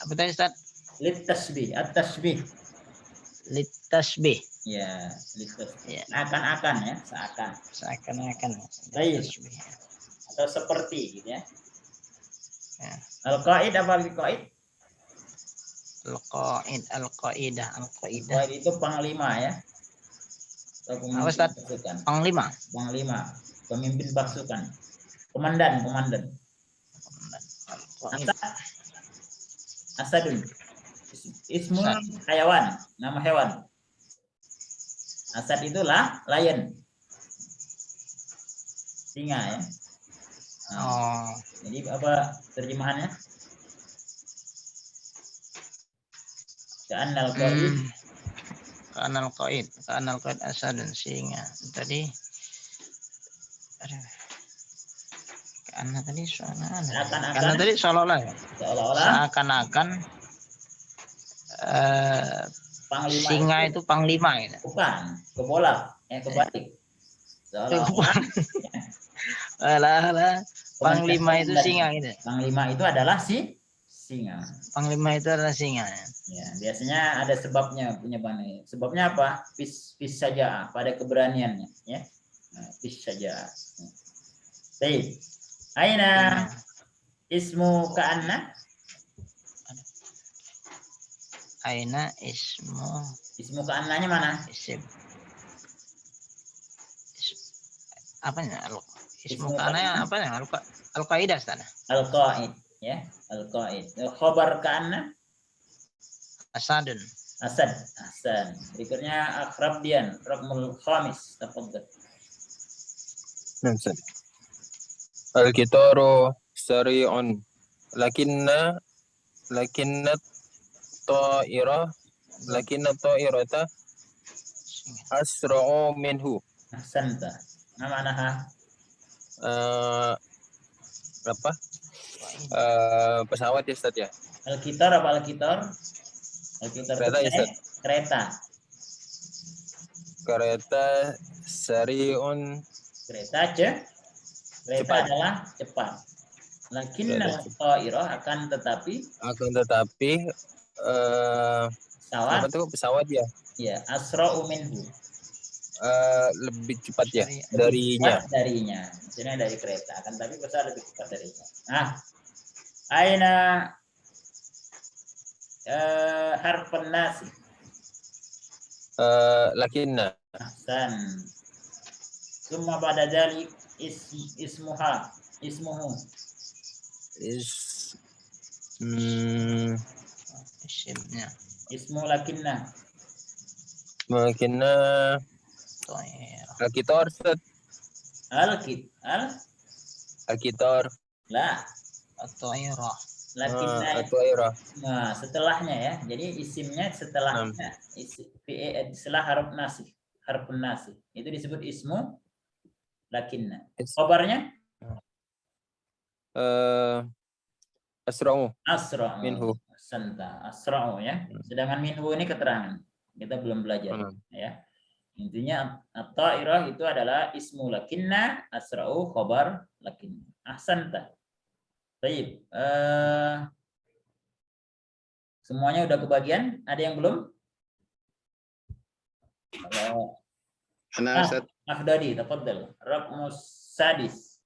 Apa tadi Ustaz? Lit tasbih. At-tasbih. Litasbih. Ya, lit tasbih. Ya. Akan-akan ya, seakan. Seakan-akan. Baik. Litasbih. Atau seperti gitu ya. Ya. Al-qaid apa al-qaid? Al-qaid, al-qaidah, al-qaidah. Qaid itu panglima ya. Atau Apa pemimpin Ustaz? pasukan. Panglima. Panglima, pemimpin pasukan. Komandan. Al-qaid. Asadun. Ismu Asad. hayawan, nama hewan. Asad itulah lion. Singa ya. Nah, Oh, jadi apa terjemahannya? Ka'annal qaid. Ka'annal qaid asadun singa. Tadi Ka'anna tadi seolah-olah. Seakan-akan. Karena tadi seolah-olah ya. Seolah-olah Seakan-akan panglima singa itu panglima gitu. bukan, kebalik. Seolah-olah Alah, panglima itu komandan. singa gitu. Panglima itu adalah singa. Panglima itu adalah singa. Ya, biasanya ada sebabnya punya bani. Sebabnya apa? Fis saja pada keberaniannya, ya. Fis saja. Baik. Aina ismu ka'anna? Aina ismu Ismu ka'annanya mana? isim. Apanya? Ismu Ismu ka'anna apanya? Al-qaidah sana. Al-qaid, ya. Al-qaid. Khabar ka'anna? Asadun. Asad. Ahsan. Berikutnya akrabdian, rakmul khamis. Tafadhal. Al-kitaru sari'un lakinna ta'irata asra'u minhu. Ahsanta. Ma ma'naha? Apa? Pesawat ya Ustaz ya. Al-kitar apa al-kitar? Al-kitar Kereta ya, itu Ustaz. kereta. Kereta sari'un Kereta kereta Cepat. adalah cepat. Lakinna Kereta ta'irah akan tetapi pesawat apa tuh pesawat ya ya asra'u minhu lebih cepat ya lebih darinya. cepat darinya. Maksudnya dari kereta akan tapi pesawat lebih cepat darinya. Nah, aina harfun nasi. Lakinna Ahsan. Summa pada dalik ismuhu Isimnya. ismu lakinna lakinna Ta'irah. Alkitab Ustaz. Alkitab la At-ta'irah. lakinna atau era. nah setelahnya ya. Jadi isimnya setelahnya setelah harfun nasih itu disebut ismu lakinna. Khabarnya Asra'u asra'u minhu. santa asra'u ya. Sedangkan minhu ini keterangan. Kita belum belajar ya. Intinya at-ta'irah itu adalah ismu lakinna, asra'u khabar lakinna. Ahsanta. Baik. Semuanya udah kebagian? Ada yang belum? Kalau Afdadi, tafadhal. Raqmus sadis.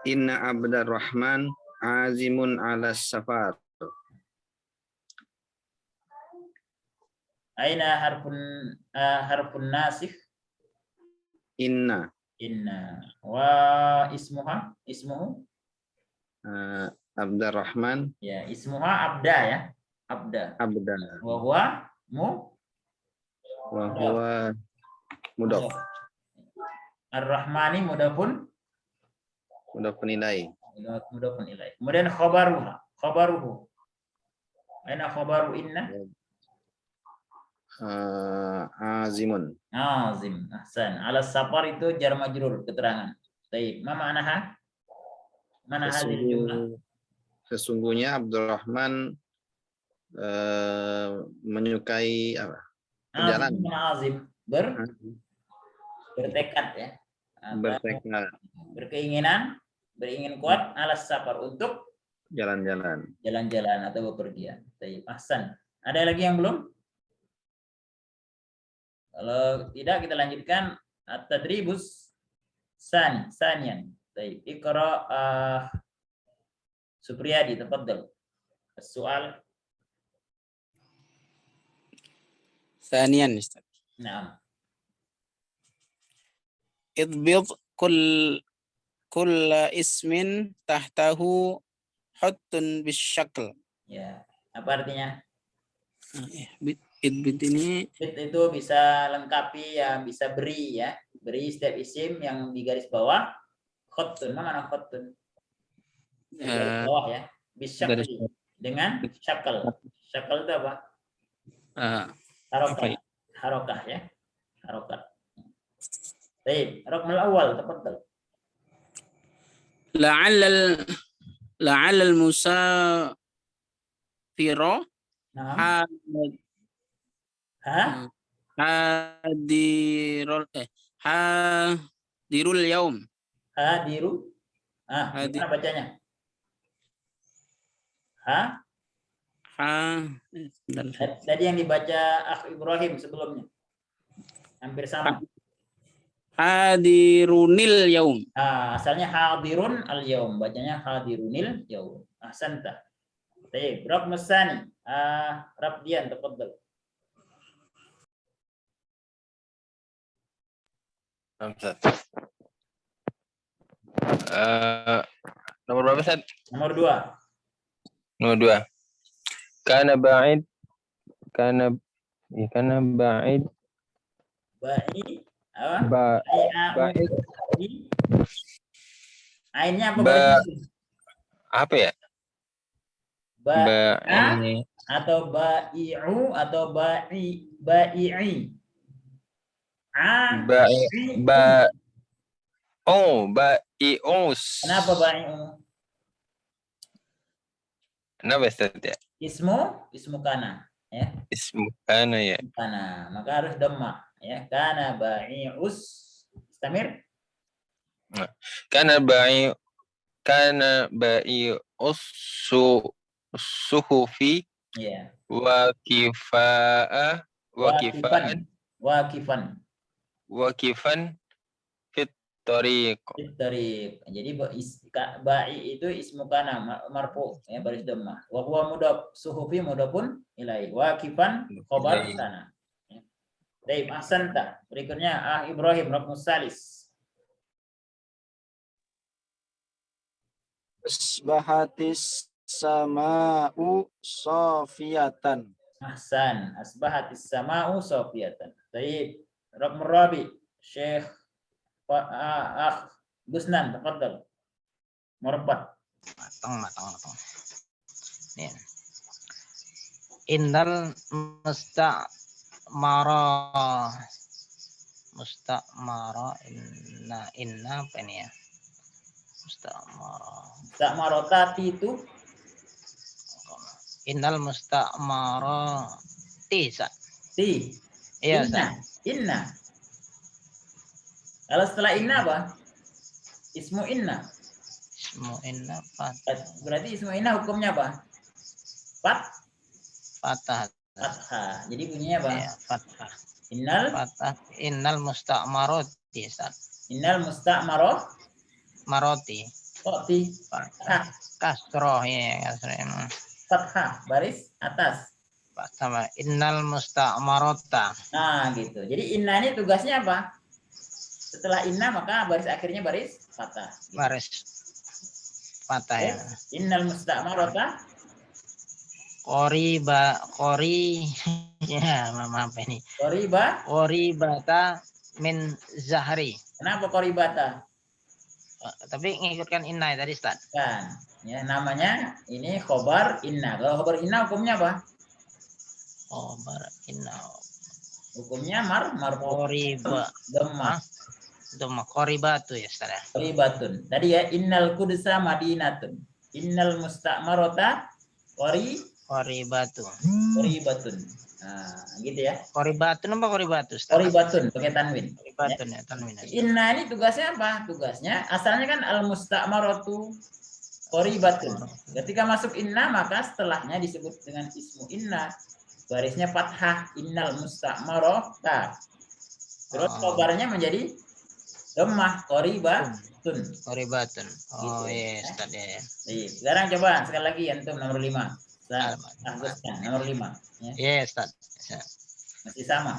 Inna Abdurrahman azimun ala safar. Aina harfun nasikh? Inna Wa ismuhu? Abdurrahman Ya, ismuha abda ya. Abda. Wa huwa wa huwa mudaf Ar-Rahmani mudafun ilaih. Mudafun ilaih. Kemudian khabaruhu. Aina khabaru inna? Azimun. Azim. Ahsan. Ala safar itu jar majrur keterangan. Baik, ma ma'naha? Mana hadir jumlah? Sesungguhnya Abdurrahman menyukai apa? Berjalan. Azim, bertekad ya. Atau Bertekad beringin kuat alas safar untuk jalan-jalan. jalan-jalan atau bepergian. Baik, ahsan. Ada lagi yang belum? Kalau tidak kita lanjutkan at-tadribus sanian. Baik, Iqra Supriyadi, tafadhal. Soal. Thaniyan Ustaz. Naam. Idbid kull ismin tahtahu hattun bisyakl. Ya, apa artinya? Idbid ini Itu bisa lengkapi ya, bisa beri ya. Beri setiap isim yang di garis bawah khattun. Mana khattun? Di garis bawah ya. Bisyakl. Dengan syakal. Syakal itu apa? Harokah. Harokah ya. Harokah. Baik, raqmul awal, tafadhal. la'allal musafira Nah, hadirul yaum. hadiru. Gimana bacanya? Tadi yang dibaca Akh Ibrahim sebelumnya. Hampir sama. Hadirunil yaum. Asalnya hadirun al yaum, bacanya hadirunil yaum. Ahsanta. Baik, raqm tsani. Rabdian, tafadhal. Nomor berapa, Ustaz? Nomor 2. Nomor 2. Kana ba'id. Ba'i. Ba'id. Ainnya apa? Apa ya? Ba'i atau ba'i'u atau ba'i'i. Ba'i'us. Kenapa ba'i'u? Kenapa, Ustaz ya? Ismu kana ya. Ismu kana ya. Kana, maka harus dhamma ya. Kana ba'i'us. Istamir. Kana ba'i'us suhufi Ya. wakifan fit tariq. Jadi ba'i itu ismu kana marfu ya, baris dhammah. Wa huwa mudhaf, suhufi mudhafun ilaihi. Wakifan khabar kana. Baik, ahsanta. Berikutnya Ibrahim raqmus salis. Asbahatis sama'u sofiyatan. Ahsan, asbahatis sama'u sofiyatan. Baik, raqmur rabi, Syekh Gusnan, tafadhal. Murabbat. Matang. Nih. Innal mustamara inna apa ini ya? Mustakmarotati itu innal mustamarati iya, inna. Kalau setelah inna apa? Ismu inna berarti ismu inna hukumnya apa? Fathah. Jadi bunyinya apa? Ya, fathah. Innal mustakmarati maroti. Kasroh ya, kasroh. Fathah baris atas. Sama innal mustamarota. Nah, gitu. Jadi inna ini tugasnya apa? Setelah inna maka baris akhirnya baris fathah. Gitu. Baris fathah ya. Innal mustamarota. Qori ya, maaf ini. Qoribata min zahri. Kenapa qoribata? Tapi ngikutkan inna tadi, Ustaz. Kan, ya namanya ini khobar inna. Kalau khobar inna hukumnya apa? Khobar inna. Hukumnya marfu. Qoriba. Dhammah. Itu mah qoribatu ya Ustaz ya. Qoribatun. Tadi ya innal Qudsa Madinatun. Innal Musta'marata Qoribatu. qoribatun. Nah, gitu ya. Qoribatun apa qoribatu Ustaz? Qoribatun pakai tanwin. Qoribatun ya tanwin. Inna ini tugasnya apa? Tugasnya asalnya kan al musta'maratu qoribatun. Ketika masuk inna maka setelahnya disebut dengan ismu inna. Barisnya fathah innal musta'marata. Terus kabarnya menjadi dhammah qoribatun. Qoribatun. Oh Gitu. iya Ustaz ya. Iya. Sekarang coba sekali lagi antum nomor 5. Hapuskan nomor 5 ya. Iya Ustaz. Masih sama.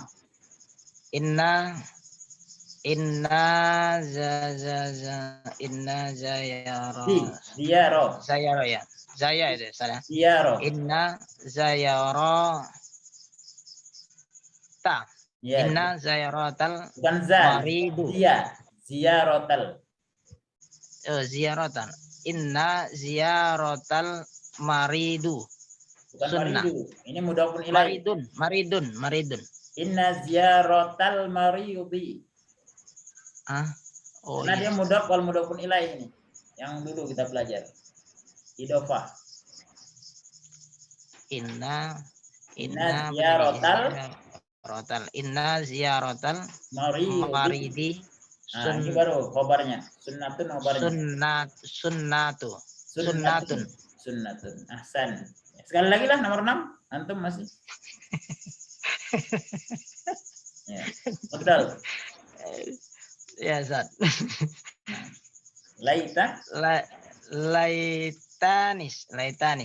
Inna zayara. Ziyaro. Zayara ya. Zaya itu Ustaz ya. Ziyaro. Inna zayara ta. Ya. Inna zayaratal Bukan za. maridu. Ziyarotal. Ziyaratan. Inna ziyaratal maridu. Bukan Sunnah. maridu. Ini mudhafun ilaih. Maridun. Inna ziyaratal maridi. Oh Karena dia iya. mudhaf wal mudhafun ilaih ini. Yang dulu kita pelajari. Idofah. Inna ziyaratal maridi. Nah, ini baru khobarnya. Sunnatun khobarnya. Sunnatun. Ahsan. Sekali lagi lah nomor 6. Antum masih. Ya. Betul. Ya Zat. Laita. Laitanis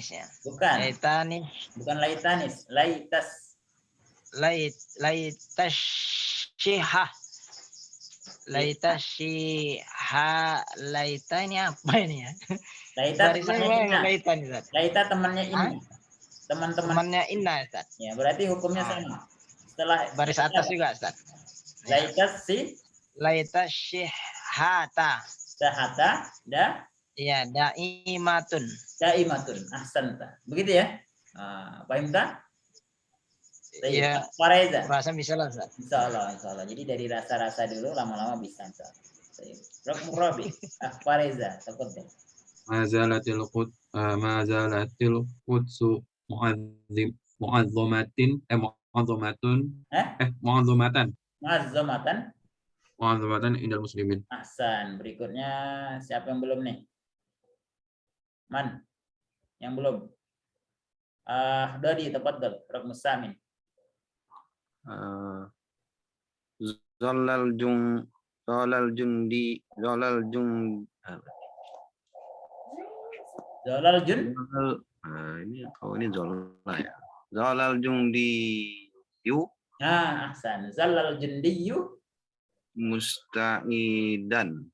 ya. Bukan. Laitanis. Bukan laitanis. Laitas. Laitasyiha. Laita ini apa ini ya? Laita temannya Inna. Laita nih Zat. Laita temannya Inna. Temannya Inna Zat. Ya, berarti hukumnya sama. Setelah Baris atas juga Zat. Laita syihata. Sahata Iya, daimatun. Ahsanta. Begitu ya? Paham tak? Iya. Fareza. Rasa bisa lah Zat. Insyaallah. Jadi dari rasa-rasa dulu lama-lama bisa insyaallah. Rokmu Robi. Fareza. Tafadhal. Mazalatil qudsu mu'azzamatin mu'azzamatan indal muslimin. Ahsan. Berikutnya siapa yang belum nih? Man? Yang belum? Dodi, tafadhal. Rokmu Samin. Zalal jundi Zalal jun. ini zola ya. Zalal jundi Ahsan. Zalal jundiyu musta'idan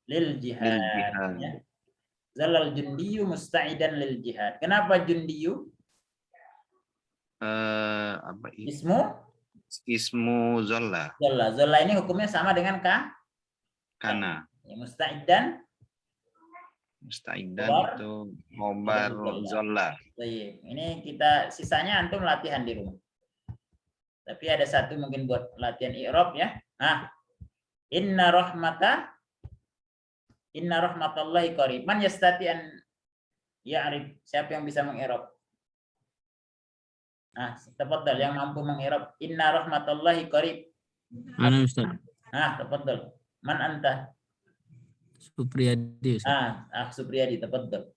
lil jihad. Ya. Zalal jundiyu musta'idan lil jihad. Kenapa jundiyu? Apa ini? Ismu zola. Zola ini hukumnya sama dengan Kana. Ya, musta'idan itu khobar zola. Ini kita sisanya antum latihan di rumah. Tapi ada satu mungkin buat latihan i'rab ya. Inna rahmatallahi qarib. Man yastati an ya'rif. Siapa yang bisa meng'irab? Tafadhal yang mampu meng'irab. Inna rahmatallahi qarib. Ana Ustaz. Tafadhal. Man anta? Supriyadi Ustaz. Supriyadi, tafadhal.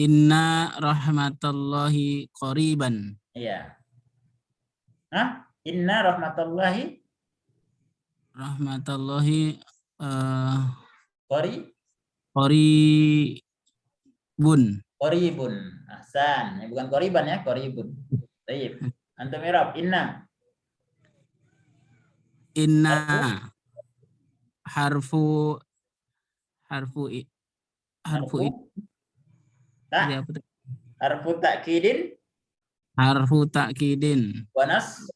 Inna rahmatallahi qariban. Iya. Inna rahmatallahi qaribun. Ahsan. Bukan qariban ya, qaribun. Baik. Antum i'rab inna. Harfu ta'kidin. Harfu ta'kidin. Wanas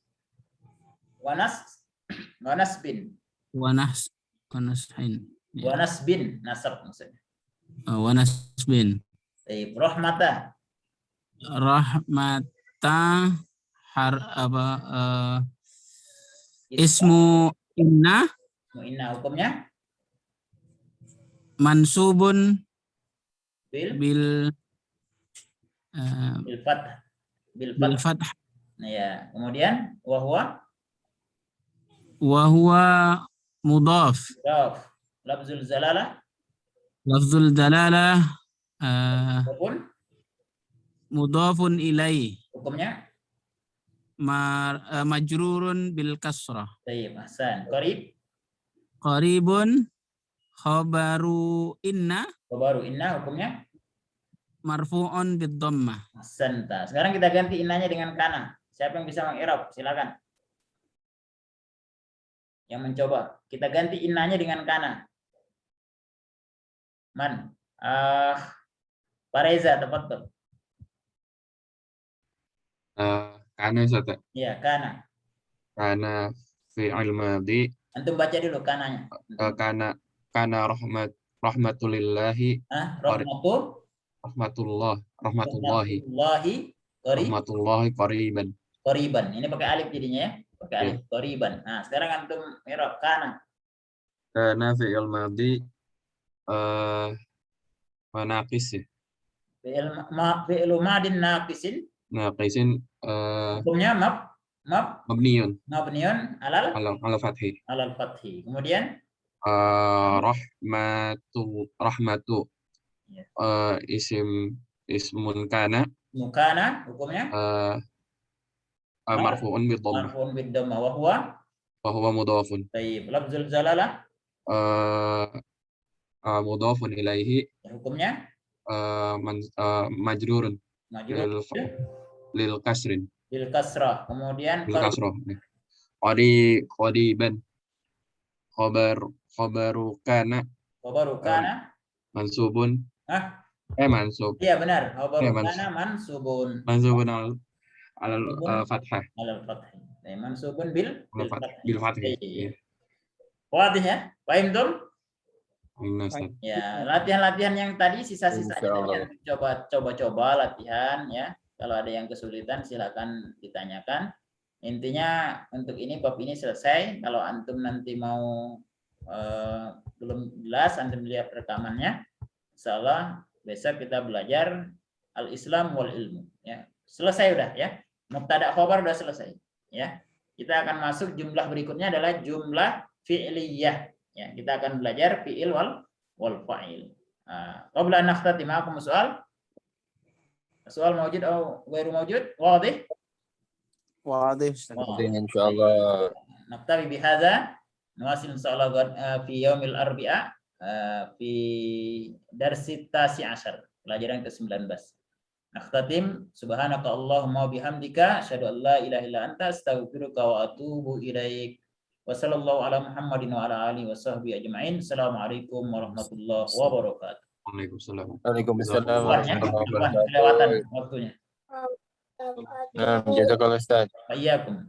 bin. Nasab maksudnya. Wanasbin. Baik. Rahmata. Ismu inna inna hukumnya mansubun bil bil bil fath bil bil fath. fath Nah, ya. Kemudian wa huwa wa huwa mudhaf. mudhaf. Lafzul zalalah Lafzul dalalah hukum mudhafun ilaih hukumnya majrurun bil kasrah. tayyib ahsan. Qaribun khabaru inna Baru inna hukumnya marfu'un bid dhammah. ahsan. Sekarang kita ganti innanya dengan kana. Siapa yang bisa mengirab? Silakan. Yang mencoba. Kita ganti innanya dengan kana. Man? Pak Reza, tafadhol. Kana Ustaz. Ya, kana. Kana fi'il madhi. Antum baca dulu kananya. Kana rahmatulillahi Rahmatullahi qariban. qariban. Ini pakai alif jadinya ya. Pakai alif qariban. Nah, sekarang antum i'rab kana. Kana fi'il madhi naqis ya. Fi'lu madin naqisin. Naqisin Hukumnya mabniyun mabniun alal fathi. alal fathi. Kemudian rahmatu Ya. ismun kana mukana hukumnya marfu'un bid dhammah marfu'un bid dhammah wa huwa wa huwa mudhafun tayyib. Lafzul zalalah mudhafun ilaihi hukumnya majrurun majrur lil kasrin bil kasrah. Kemudian bil kasrah. Qariban khabaru kana khabaru kana mansubun mansub. iya benar. Khabaru Ya, kana mansubun mansubun al fathah. alal fathi. Mansubun bil Bil fathah. Iya. Wadih ya? Paham tuh? Ya, latihan-latihan yang tadi sisa-sisanya coba latihan ya. Kalau ada yang kesulitan silakan ditanyakan. Intinya untuk ini bab ini selesai. Kalau antum nanti mau belum jelas, antum lihat rekamannya. Insyaallah besok kita belajar al-Islam wal ilmu ya. Selesai udah ya. Mubtada khabar udah selesai ya. Kita akan masuk jumlah berikutnya adalah jumlah fi'liyah ya. Kita akan belajar fi'il wal fa'il. Qabla an nakhtatim ma'akum soal mawjud atau ghairu mawjud? Wadih? Wadih Ustaz. Insyaallah. Naktabi bihadza nuwasil insyaallah fi yaumil arbi'a fi darsi tasi ashar, pelajaran ke-19. Nakhtatim subhanaka Allahumma bihamdika asyhadu an la ilaha illa anta astaghfiruka wa atubu ilaik. Wa sallallahu ala Muhammadin wa ala alihi wa sahbihi ajma'in. Assalamualaikum warahmatullahi wabarakatuh. Waalaikumsalam warahmatullahi wabarakatuh. Kelewatan waktunya. Jazakallah Ustaz. Iyyakum.